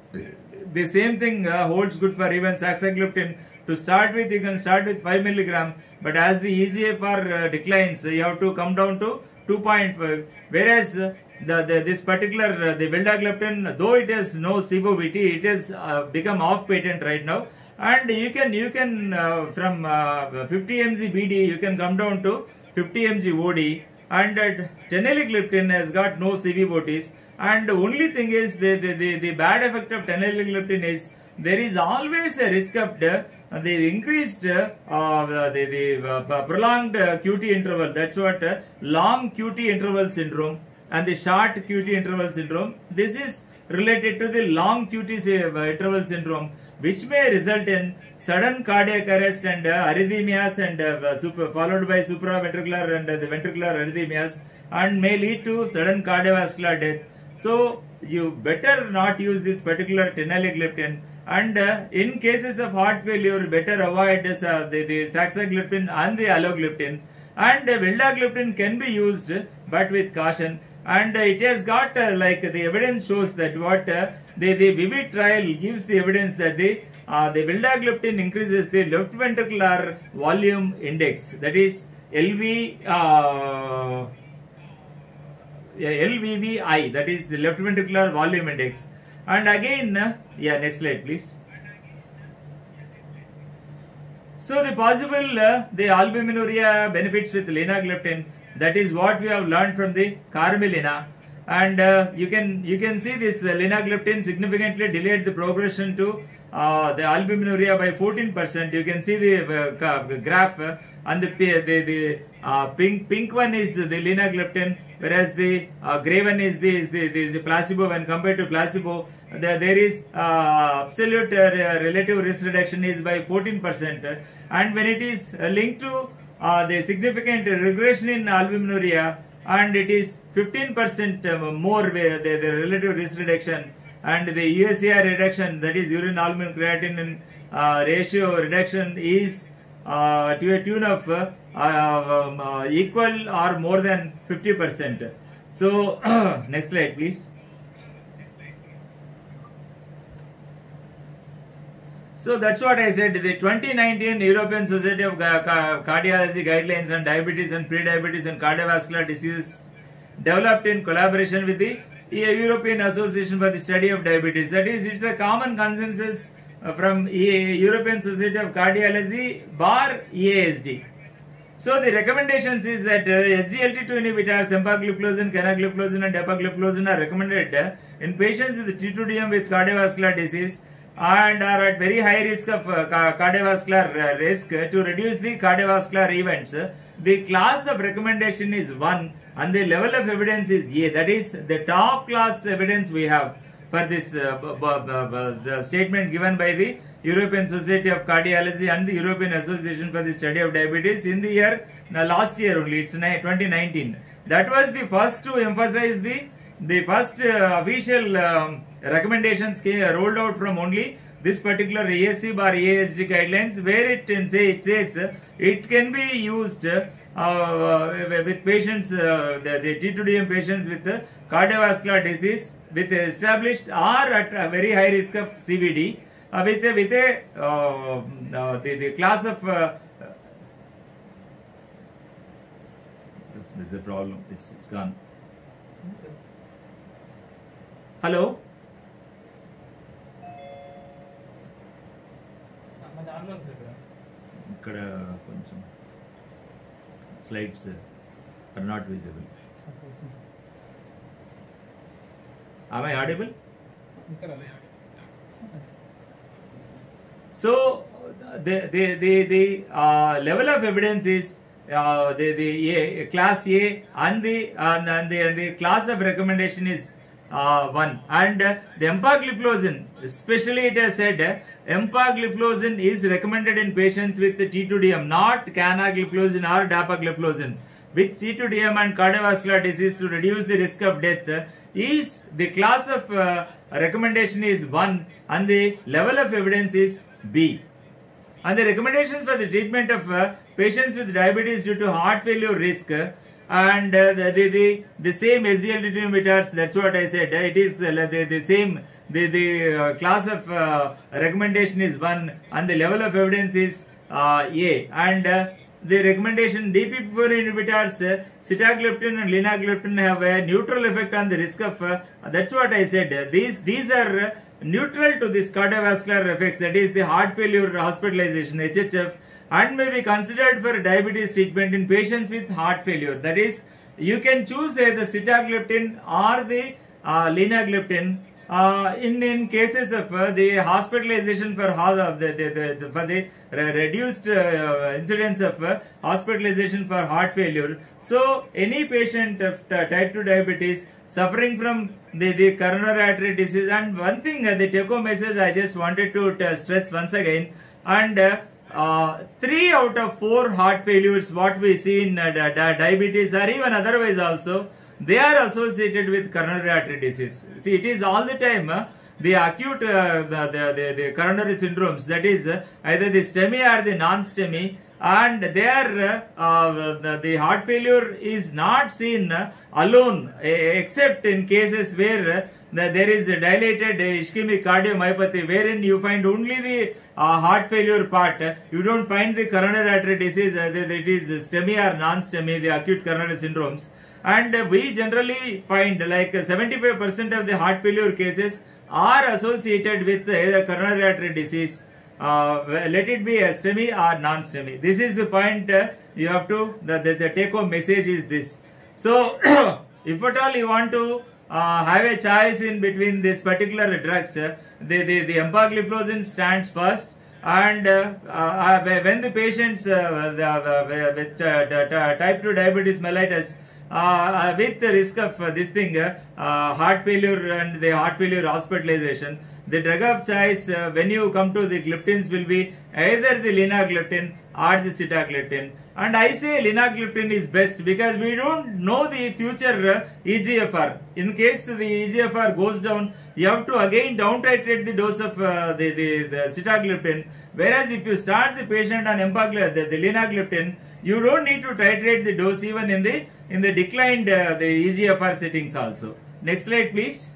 B: the same thing holds good for even saxagliptin. To start with, you can start with 5 milligram, but as the EGFR declines, you have to come down to 2.5. Whereas this particular the vildagliptin, though it has no CVOT, it has become off patent right now, and you can from 50 mg BD you can come down to 50 mg OD, and teneligliptin has got no CVOTs, and the only thing is the bad effect of teneligliptin is there is always a risk of the increased prolonged QT interval. That's what long QT interval syndrome and the short QT interval syndrome. This is related to the long QT interval syndrome, which may result in sudden cardiac arrest and arrhythmias, and followed by supraventricular and the ventricular arrhythmias, and may lead to sudden cardiovascular death. So you better not use this particular teneligliptin. And in cases of heart failure, better avoid this, the saxagliptin and the alogliptin. And vildagliptin can be used, but with caution. And it has got like the evidence shows that what the VIVID trial gives the evidence that the vildagliptin increases the left ventricular volume index, that is LVVI, that is left ventricular volume index. And again, next slide please. So the possible the albuminuria benefits with linagliptin, that is what we have learned from the Carmelina, and you can see this linagliptin significantly delayed the progression to the albuminuria by 14%. You can see the graph, and the pink one is the linagliptin, whereas the grey one is the placebo. When compared to placebo, there is absolute relative risk reduction is by 14%, and when it is linked to the significant regression in albuminuria, and it is 15% more the relative risk reduction, and the USAR reduction, that is urine albumin creatinine ratio reduction, is to a tune of equal or more than 50%. So next slide please. So that's what I said. The 2019 European Society of Cardiology Guidelines on Diabetes and Prediabetes and Cardiovascular Diseases developed in collaboration with the European Association for the Study of Diabetes. That is, it's a common consensus from European Society of Cardiology bar EASD. So the recommendations is that SGLT2 inhibitors, empagliflozin, canagliflozin and dapagliflozin are recommended in patients with T2DM with cardiovascular disease and are at very high risk of cardiovascular risk to reduce the cardiovascular events. The class of recommendation is 1 and the level of evidence is A. That is the top class evidence we have for this statement given by the European Society of Cardiology and the European Association for the Study of Diabetes in the year, last year only, it's 2019. That was the first to emphasize the first official recommendations rolled out from only this particular ASC bar ASD guidelines, where it says it can be used with patients, the T2DM patients with cardiovascular disease with established or at a very high risk of CVD with the class of there's a problem. It's gone. Hello. ఇక్కడ కొంచెం slides are not visible. Am I audible? So the level of evidence is the class A and the class of recommendation is 1, and the empagliflozin, especially it has said empagliflozin is recommended in patients with T2DM, not canagliflozin or dapagliflozin. With T2DM and cardiovascular disease to reduce the risk of death is the class of recommendation is 1 and the level of evidence is B. And the recommendations for the treatment of patients with diabetes due to heart failure risk and the same SGLT2 inhibitors, that's what I said, it is the same, the class of recommendation is 1 and the level of evidence is A, and the recommendation DPP4 inhibitors, sitagliptin and linagliptin have a neutral effect on the risk of, that's what I said, these are neutral to this cardiovascular effects, that is the heart failure hospitalization, HHF, and may be considered for diabetes treatment in patients with heart failure. That is, you can choose either sitagliptin or the linagliptin in cases of the hospitalization for the reduced incidence of hospitalization for heart failure. So any patient of type 2 diabetes suffering from the coronary artery disease, and one thing, the take home message I just wanted to stress once again, and 3 out of 4 heart failures what we see in diabetes or even otherwise also, they are associated with coronary artery disease. See, it is all the time the acute the coronary syndromes, that is either the STEMI or the non-STEMI, and there the heart failure is not seen alone except in cases where there is a dilated ischemic cardiomyopathy, wherein you find only the heart failure part, you don't find the coronary artery disease, it is STEMI or non-STEMI, the acute coronary syndromes. And we generally find like 75% of the heart failure cases are associated with either coronary artery disease, let it be a STEMI or non-STEMI. This is the point you have to, the take home message is this. So if at all you want to have a choice in between this particular drugs, the empagliflozin stands first, and when the patients with type 2 diabetes mellitus with the risk of this thing, heart failure and the heart failure hospitalization, the drug of choice when you come to the gliptins will be either the linagliptin or the sitagliptin. And I say linagliptin is best because we don't know the future EGFR. In case the EGFR goes down, you have to again down titrate the dose of the sitagliptin. Whereas if you start the patient on the linagliptin, you don't need to titrate the dose even in the declined the EGFR settings also. Next slide, please.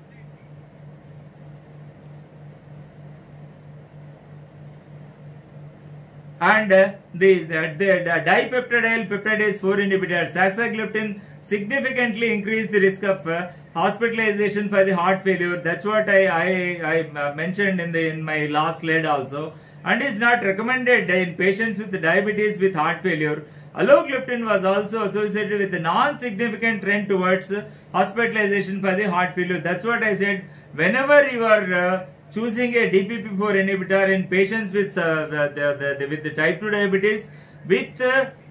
B: And the dipeptidyl peptidase 4 inhibitor saxagliptin significantly increase the risk of hospitalization for the heart failure. That's what I mentioned in my last slide also, and is not recommended in patients with diabetes with heart failure. Alogliptin was also associated with a non-significant trend towards hospitalization for the heart failure. That's what I said. Whenever you are choosing a DPP-4 inhibitor in patients with the type 2 diabetes with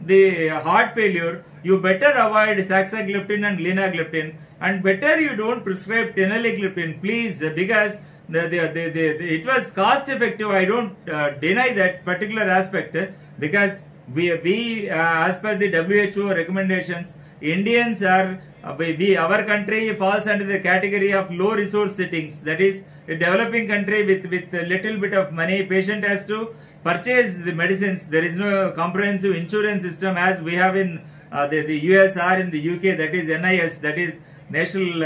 B: the heart failure, you better avoid saxagliptin and linagliptin, and better you don't prescribe teneligliptin, please, because it was cost effective. I don't deny that particular aspect, because we as per the WHO recommendations, Indians are our country falls under the category of low resource settings. That is, a developing country with a little bit of money, patient has to purchase the medicines. There is no comprehensive insurance system as we have in the US or in the UK, that is NIS, that is National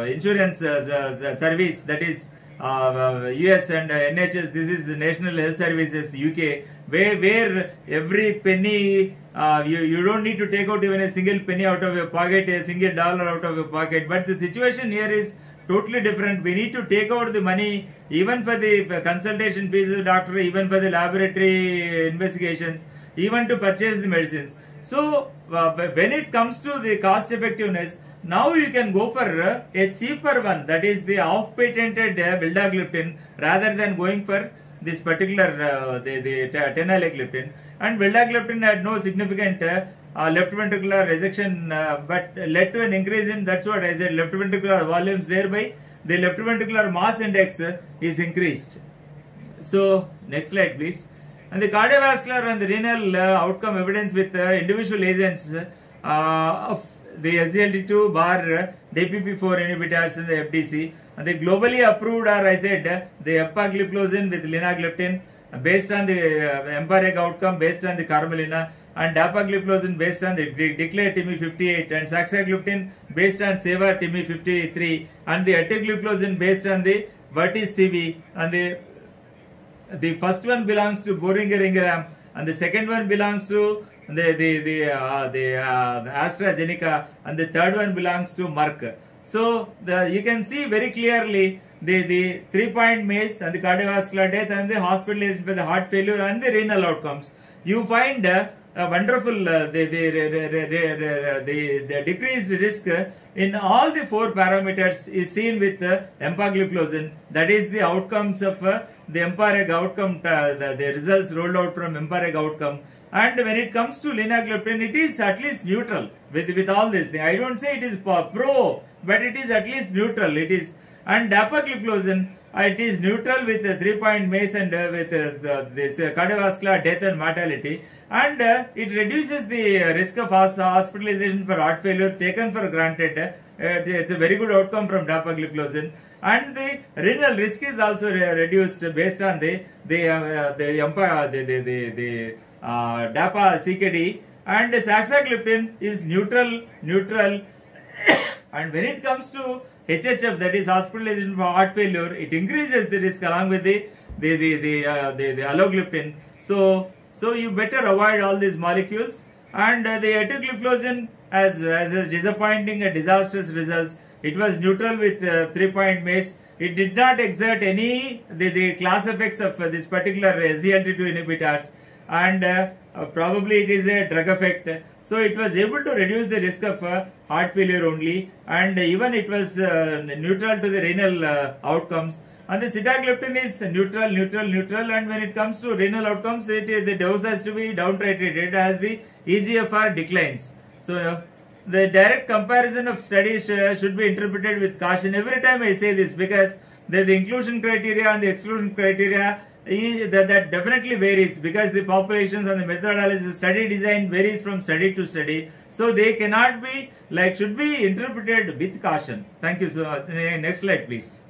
B: Insurance Service, that is US, and NHS, this is National Health Services UK, where every penny you don't need to take out even a single penny out of your pocket, a single dollar out of your pocket. But the situation here is totally different. We need to take out the money even for the consultation fees of the doctor, even for the laboratory investigations, even to purchase the medicines. So when it comes to the cost effectiveness, now you can go for a cheaper one, that is the off-patented vildagliptin, rather than going for this particular the teneligliptin. And vildagliptin had no significant left ventricular resection, but led to an increase in, that's what I said, left ventricular volumes, thereby the left ventricular mass index is increased. So next slide, please. And the cardiovascular and the renal outcome evidence with individual agents of the SGLT2 bar DPP-4 inhibitors in the FDC, and the globally approved are, I said, the empagliflozin with linagliptin based on the EMPA-REG outcome based on the Carmelina, and dapagliflozin based on the declared TIMI 58, and saxagliptin based on SEVA TIMI 53, and the etigliflozin based on the Vertis CV, and the first one belongs to Boehringer Ingelheim, and the second one belongs to the AstraZeneca, and the third one belongs to Merck. So you can see very clearly the 3-point MACE and the cardiovascular death and the hospitalization for the heart failure and the renal outcomes. You find a wonderful the decreased risk in all the 4 parameters is seen with empagliflozin. That is the outcomes of the EMPA-REG outcome, the results rolled out from EMPA-REG outcome. And when it comes to linagliptin, it is at least neutral with all this thing. I don't say it is pro, but it is at least neutral. It is. And dapagliflozin, it is neutral with the 3-point MACE and with this cardiovascular death and mortality. And it reduces the risk of hospitalization for heart failure, taken for granted. It's a very good outcome from dapagliflozin. And the renal risk is also reduced based on the DAPA CKD, and saxagliptin is neutral, and when it comes to HHF, that is hospitalization for heart failure, it increases the risk along with the alogliptin. So you better avoid all these molecules. And the etigliflozin has disappointing and disastrous results. It was neutral with 3-point MACE. It did not exert any the class effects of this particular SGLT2 inhibitors, and probably it is a drug effect. So it was able to reduce the risk of heart failure only, and even it was neutral to the renal outcomes. And the sitagliptin is neutral, and when it comes to renal outcomes, the dose has to be down titrated as the EGFR declines. So the direct comparison of studies should be interpreted with caution. Every time I say this, because the inclusion criteria and the exclusion criteria that definitely varies, because the populations and the methodology study design varies from study to study. So they cannot be should be interpreted with caution. Thank you. So next slide please.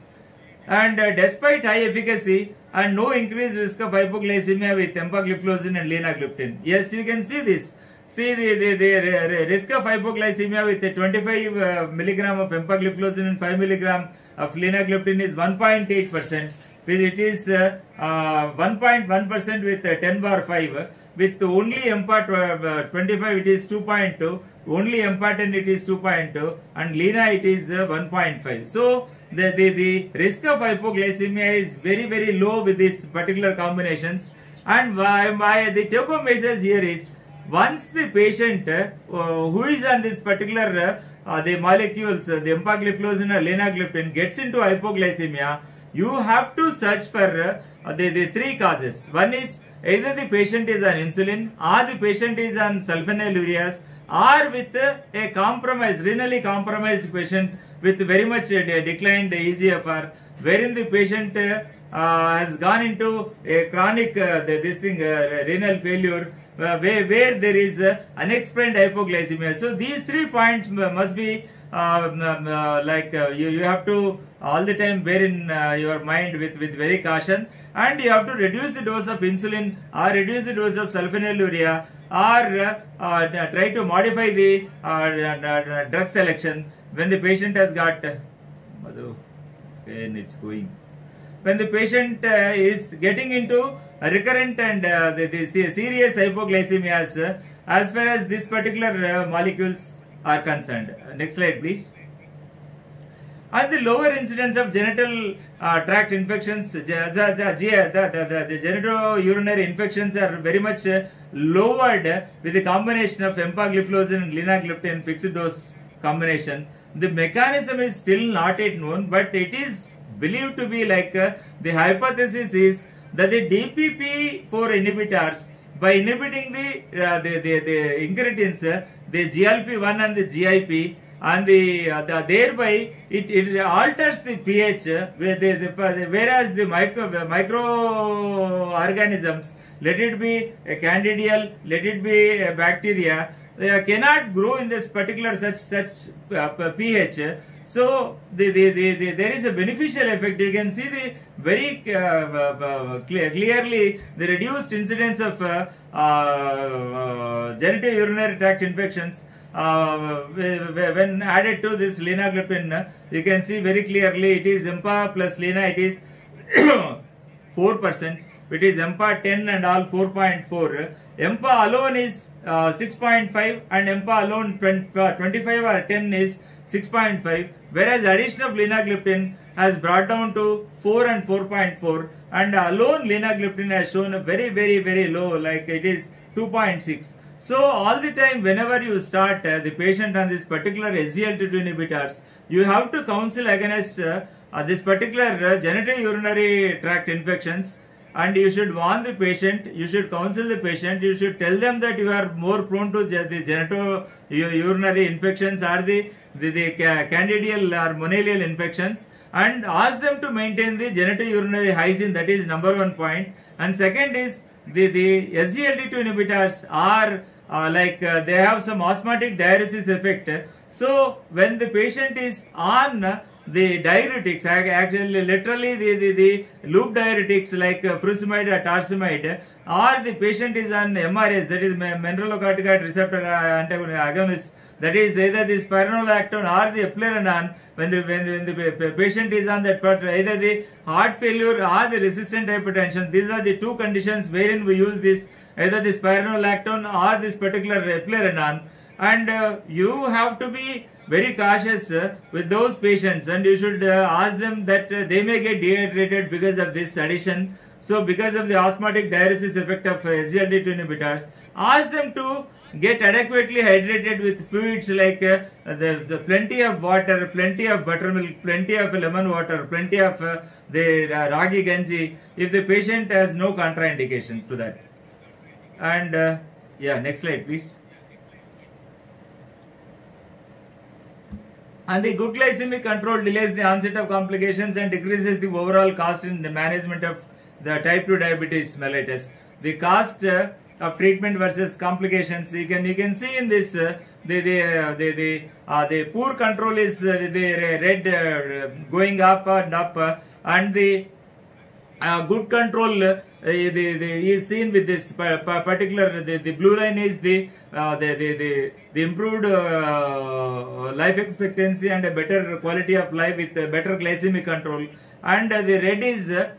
B: And despite high efficacy and no increased risk of hypoglycemia with empagliflozin and linagliptin. Yes, you can see this. See the risk of hypoglycemia with a 25 milligram of empagliflozin and 5 milligram of linagliptin is 1.8%. It is 1.1% with 10^5. With only EMPA 25 it is 2.2. Only EMPA 10 it is 2.2. And Lina it is 1.5. So the risk of hypoglycemia is very low with these particular combinations. And why the take home message here is, once the patient who is on this particular the molecules, the empagliflozin or linagliptin gets into hypoglycemia, you have to search for the three causes. One is either the patient is on insulin, or the patient is on sulfonylureas, or with a compromised, renally compromised patient with very much declined EGFR, wherein the patient has gone into a chronic renal failure, where there is unexplained hypoglycemia. So these 3 points must be you have to all the time bear in your mind with very caution, and you have to reduce the dose of insulin or reduce the dose of sulfonylurea, or try to modify the drug selection when the patient has got when the patient is getting into recurrent and the serious hypoglycemias as far as this particular molecules are concerned. Next slide please. And the lower incidence of genital tract infections, the genitourinary infections are very much lowered with the combination of empagliflozin and linagliptin fixed dose combination. The mechanism is still not yet known, but it is believed to be the hypothesis is that the DPP4 inhibitors, by inhibiting the incretins, the GLP-1 and the GIP, and thereby it alters the pH, whereas the microorganisms, let it be a candidial, let it be a bacteria, they cannot grow in this particular such pH. So there is a beneficial effect. You can see the very clearly the reduced incidence of genitourinary tract infections when added to this linagliptin. You can see very clearly it is EMPA plus Lina, it is 4%. It is EMPA 10 and all 4.4. EMPA alone is 6.5 and EMPA alone 25 or 10 is 6.5, whereas addition of linagliptin has brought down to 4 and 4.4, and alone linagliptin has shown a very low, it is 2.6. So all the time whenever you start the patient on this particular SGLT2 inhibitors, you have to counsel against this particular genitourinary tract infections, and you should warn the patient, you should counsel the patient, you should tell them that you are more prone to the genitourinary infections or the candidial or monalial infections, and ask them to maintain the genitourinary hygiene. That is number 1 point. And second is the SGLT2 inhibitors are they have some osmotic diuresis effect. So when the patient is on the diuretics, actually literally the loop diuretics like furosemide or torsemide, or the patient is on MRAs, that is mineralocorticoid receptor agonist, that is either the spironolactone or the eplerenone, when the patient is on that part, either the heart failure or the resistant hypertension. These are the two conditions wherein we use this, either the spironolactone or this particular eplerenone, and you have to be very cautious with those patients, and you should ask them that they may get dehydrated because of this addition. So because of the osmotic diuresis effect of SGLT2 inhibitors, ask them to get adequately hydrated with fluids like the plenty of water, plenty of buttermilk, plenty of lemon water, plenty of the ragi ganji, if the patient has no contraindication to that. And yeah, next slide please. And the good glycemic control delays the onset of complications and decreases the overall cost in the management of the type 2 diabetes mellitus. The cost of treatment versus complications, you can see in this the poor control is the red going up and up, and the good control is seen with this particular the blue line is the improved life expectancy and a better quality of life with better glycemic control, and the red is the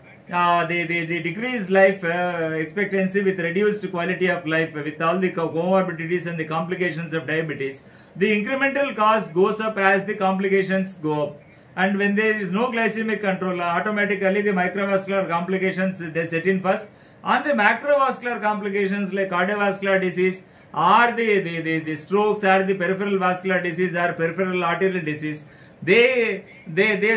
B: decreased life expectancy with reduced quality of life with all the comorbidities and the complications of diabetes. The incremental cost goes up as the complications go up. And when there is no glycemic control, automatically the microvascular complications they set in first. On the macrovascular complications like cardiovascular disease or the strokes or the peripheral vascular disease or peripheral arterial disease, they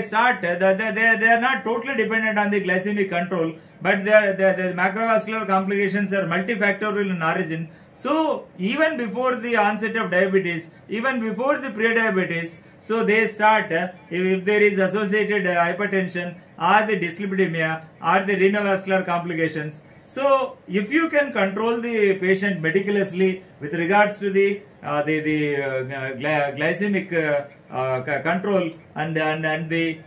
B: start they are not totally dependent on the glycemic control, but the macrovascular complications are multifactorial in origin. So even before the onset of diabetes, even before the pre-diabetes, so they start if there is associated hypertension or the dyslipidemia or the renovascular complications. So if you can control the patient meticulously with regards to the glycemic control and the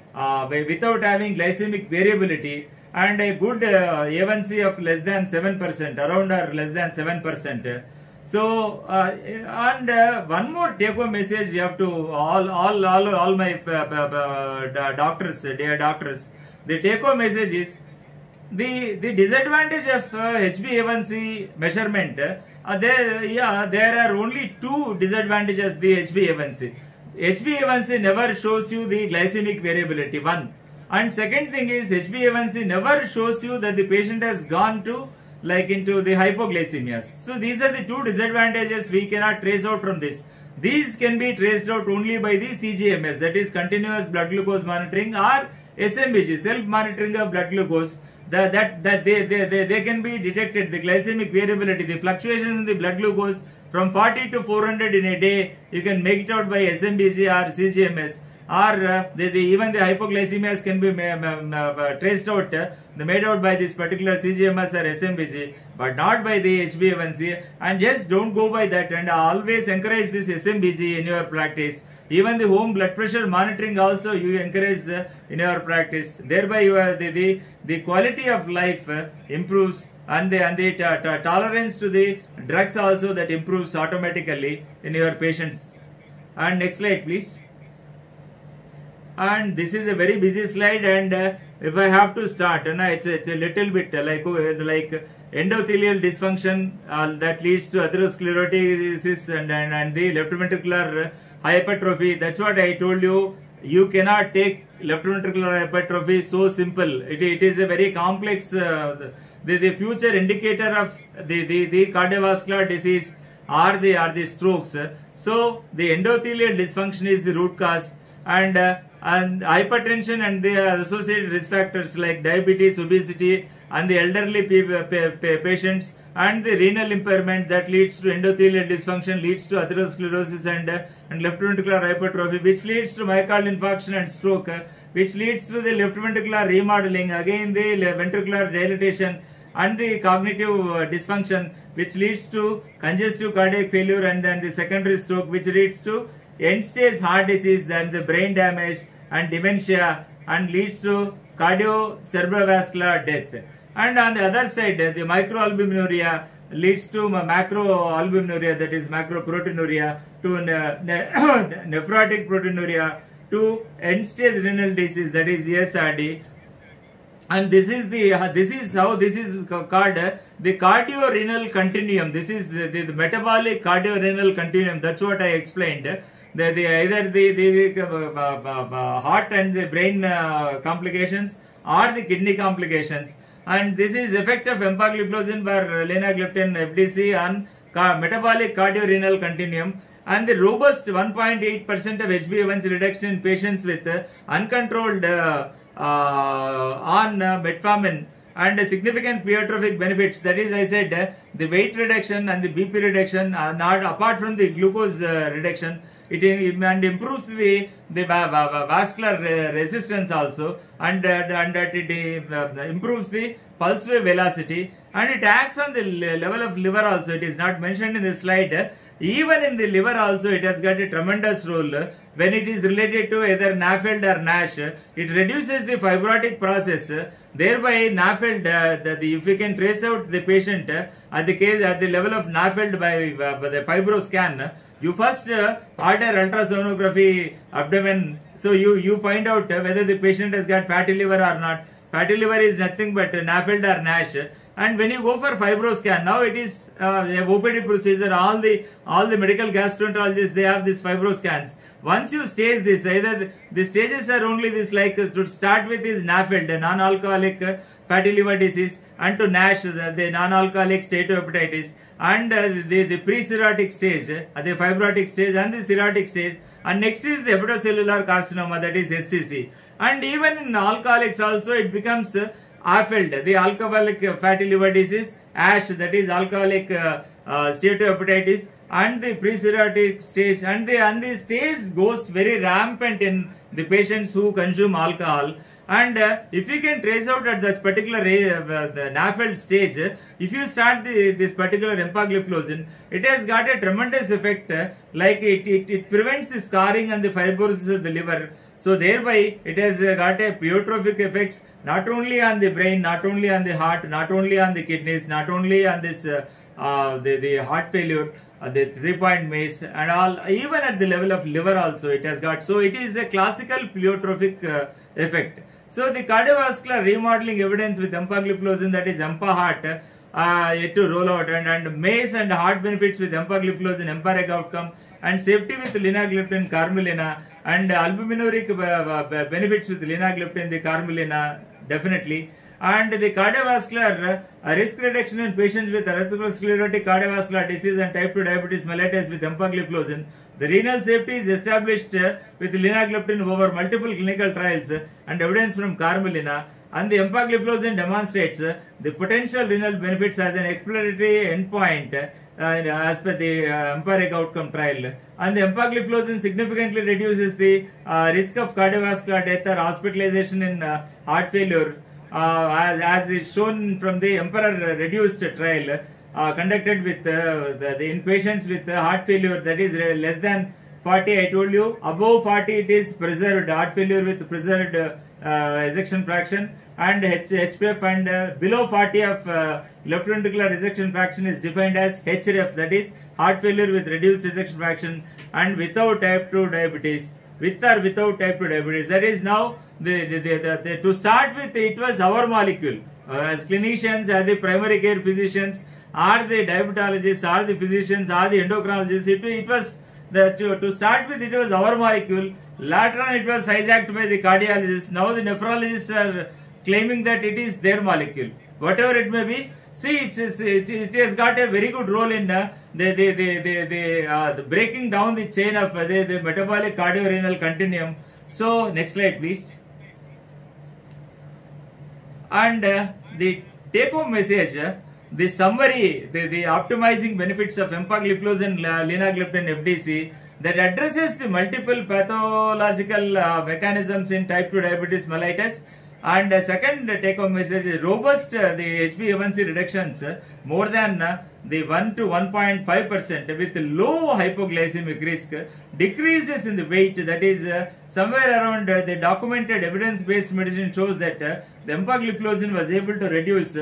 B: without having glycemic variability and a good A1C of less than 7%, around or less than 7%. So and one more take home message you have to all my doctors, dear doctors, the take home message is the disadvantage of HbA1c measurement. There are only two disadvantages the HbA1c. HbA1c never shows you the glycemic variability, one, and second thing is HbA1c never shows you that the patient has gone to into the hypoglycemia. So these are the two disadvantages we cannot trace out from this. These can be traced out only by the CGMS, that is continuous blood glucose monitoring, or SMBG, self monitoring of blood glucose. That they can be detected, the glycemic variability, the fluctuations in the blood glucose from 40 to 400 in a day, you can make it out by SMBG or CGMS, or even the hypoglycemias can be traced out, made out by this particular CGMS or SMBG, but not by the HbA1c. And just don't go by that, and always encourage this SMBG in your practice. Even the home blood pressure monitoring also you encourage in your practice. Thereby the quality of life improves, and the tolerance to the drugs also that improves automatically in your patients. And next slide please. And this is a very busy slide, and if I have to start, it's a little bit like endothelial dysfunction that leads to atherosclerosis and the left ventricular hypertrophy. That's what I told you. You cannot take left ventricular hypertrophy so simple. It is a very complex. The future indicator of the cardiovascular disease are the strokes. So the endothelial dysfunction is the root cause, and hypertension and the associated risk factors like diabetes, obesity, and the elderly patients, and the renal impairment that leads to endothelial dysfunction leads to atherosclerosis and left ventricular hypertrophy, which leads to myocardial infarction and stroke, which leads to the left ventricular remodeling, again the ventricular dilatation, and the cognitive dysfunction, which leads to congestive cardiac failure, and then the secondary stroke, which leads to end-stage heart disease, then the brain damage and dementia, and leads to cardio-cerebrovascular death. And on the other side, the microalbuminuria leads to macroalbuminuria, that is macroproteinuria, to nephrotic proteinuria, to end-stage renal disease, that is ESRD. And this is how this is called the cardio-renal continuum. This is the metabolic cardio-renal continuum. That's what I explained. Either the heart and the brain complications or the kidney complications. And this is effect of empagliflozin or linagliptin FDC on metabolic cardio-renal continuum, and the robust 1.8% of HbA1c reduction in patients with uncontrolled on metformin, and significant pleiotropic benefits. That is, I said, the weight reduction and the BP reduction are not apart from the glucose reduction. it and improves the vascular resistance also, and that it improves the pulse wave velocity, and it acts on the level of liver also. It is not mentioned in the slide. Even in the liver also, it has got a tremendous role when it is related to either NAFLD or NASH. It reduces the fibrotic process. Thereby, NAFLD, if you can trace out the patient at the level of NAFLD by the fibroscan, you first order ultrasonography abdomen. So you find out whether the patient has got fatty liver or not. Fatty liver is nothing but NAFLD or NASH. And when you go for fibroscan, now it is a OPD procedure. All the medical gastroenterologists, they have these fibroscans. Once you stage this, either the stages are only this, like to start with is NAFLD, non-alcoholic fatty liver disease, and to NASH, the non-alcoholic steatohepatitis, and the pre-cirrhotic stage, the fibrotic stage, and the cirrhotic stage, and next is the hepatocellular carcinoma, that is SCC. And even in alcoholics also, it becomes AFLD, the alcoholic fatty liver disease, ASH, that is alcoholic steatohepatitis, and the pre-cirrhotic stage, and the stage goes very rampant in the patients who consume alcohol. And if you can trace out at this particular the NAFLD stage, if you start this particular empagliflozin, it has got a tremendous effect, like it prevents the scarring and the fibrosis of the liver. So thereby it has got a pleiotropic effects not only on the brain, not only on the heart, not only on the kidneys, not only on this the heart failure, the 3-point MACE and all, even at the level of liver also it has got. So it is a classical pleiotropic effect. So the cardiovascular remodeling evidence with empagliflozin, that is EMPA-HEART, yet to roll out, and MACE and heart benefits with empagliflozin, EMPA-REG outcome, and safety with linagliptin, Carmelina, and albuminuric benefits with linagliptin, the Carmelina, definitely. And the cardiovascular risk reduction in patients with atherosclerotic cardiovascular disease and type 2 diabetes mellitus with empagliflozin. The renal safety is established with linagliptin over multiple clinical trials and evidence from Carmelina. And the empagliflozin demonstrates the potential renal benefits as an exploratory endpoint as per the EMPA-REG outcome trial. And the empagliflozin significantly reduces the risk of cardiovascular death or hospitalization in heart failure, as is shown from the EMPEROR reduced trial conducted with in patients with heart failure, that is less than 40. I told you above 40 it is preserved heart failure with preserved ejection fraction, and HPF, and below 40 of left ventricular ejection fraction is defined as HREF, that is heart failure with reduced ejection fraction and without type 2 diabetes, with or without type 2 diabetes. That is now to start with, it was our molecule. As clinicians, as the primary care physicians, or the diabetologists, or the physicians, or the endocrinologists, it was to start with, it was our molecule. Later on, it was hijacked by the cardiologists. Now the nephrologists are claiming that it is their molecule. Whatever it may be, see, it has got a very good role in the breaking down the chain of the metabolic cardiorenal continuum. So next slide, please. And the take-home message, the summary, the optimizing benefits of empagliflozin, linagliptin, FDC, that addresses the multiple pathological mechanisms in type 2 diabetes mellitus. And second take-home message is robust, the HbA1c reductions more than the 1 to 1.5% with low hypoglycemic risk, decreases in the weight, that is somewhere around the documented evidence-based medicine shows that the empagliflozin was able to reduce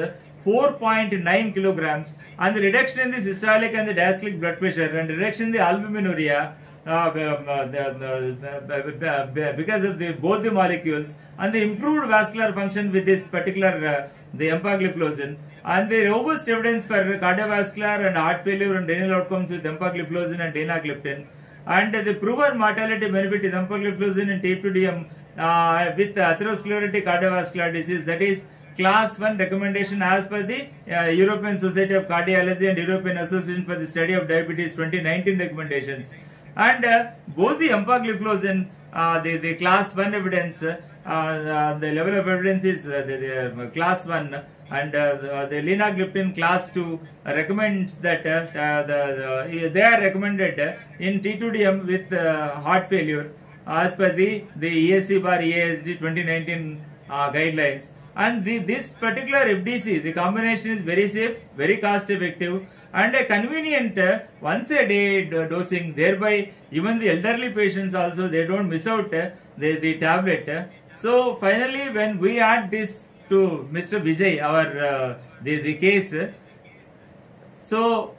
B: 4.9 kilograms, and the reduction in the systolic and the diastolic blood pressure, and reduction in the albuminuria because of both the molecules, and the improved vascular function with this particular the empagliflozin, and the robust evidence for cardiovascular and heart failure and renal outcomes with empagliflozin and linagliptin, and the proven mortality benefit is empagliflozin in type 2 DM with atherosclerotic cardiovascular disease, that is Class 1 recommendation as per the European Society of Cardiology and European Association for the Study of Diabetes 2019 recommendations. And both the empagliflozin, the Class 1 evidence, the level of evidence is the class 1, and the linagliptin class 2 recommends that they are recommended in T2DM with heart failure as per the ESC bar EASD 2019 guidelines. And this particular FDC, the combination is very safe, very cost effective, and a convenient once a day dosing. Thereby, even the elderly patients also, they don't miss out the tablet. So finally, when we add this to Mr. Vijay, our the case, so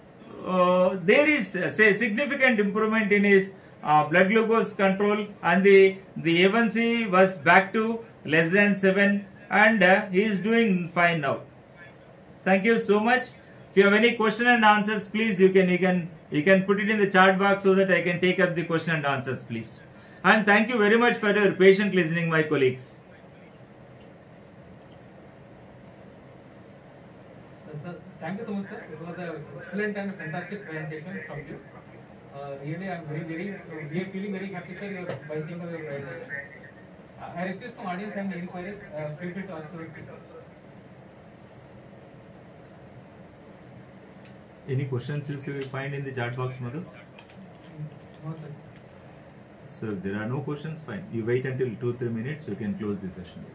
B: there is say significant improvement in his blood glucose control, and the A1C was back to less than 7, and he is doing fine now. Thank you so much. If you have any question and answers, please you can put it in the chat box so that I can take up the question and answers, please. And thank you very much for your patient listening, my colleagues.
A: Sir, thank you so much, sir. It was an excellent and fantastic presentation from you. Really, we are feeling very happy, sir, by seeing your presentation. I request from audience and any queries, feel free to ask to the speaker.
B: Any questions you find in the chat box, Madhu?
A: No, sir.
B: So if there are no questions, fine. You wait until 2-3 minutes, you can close the session.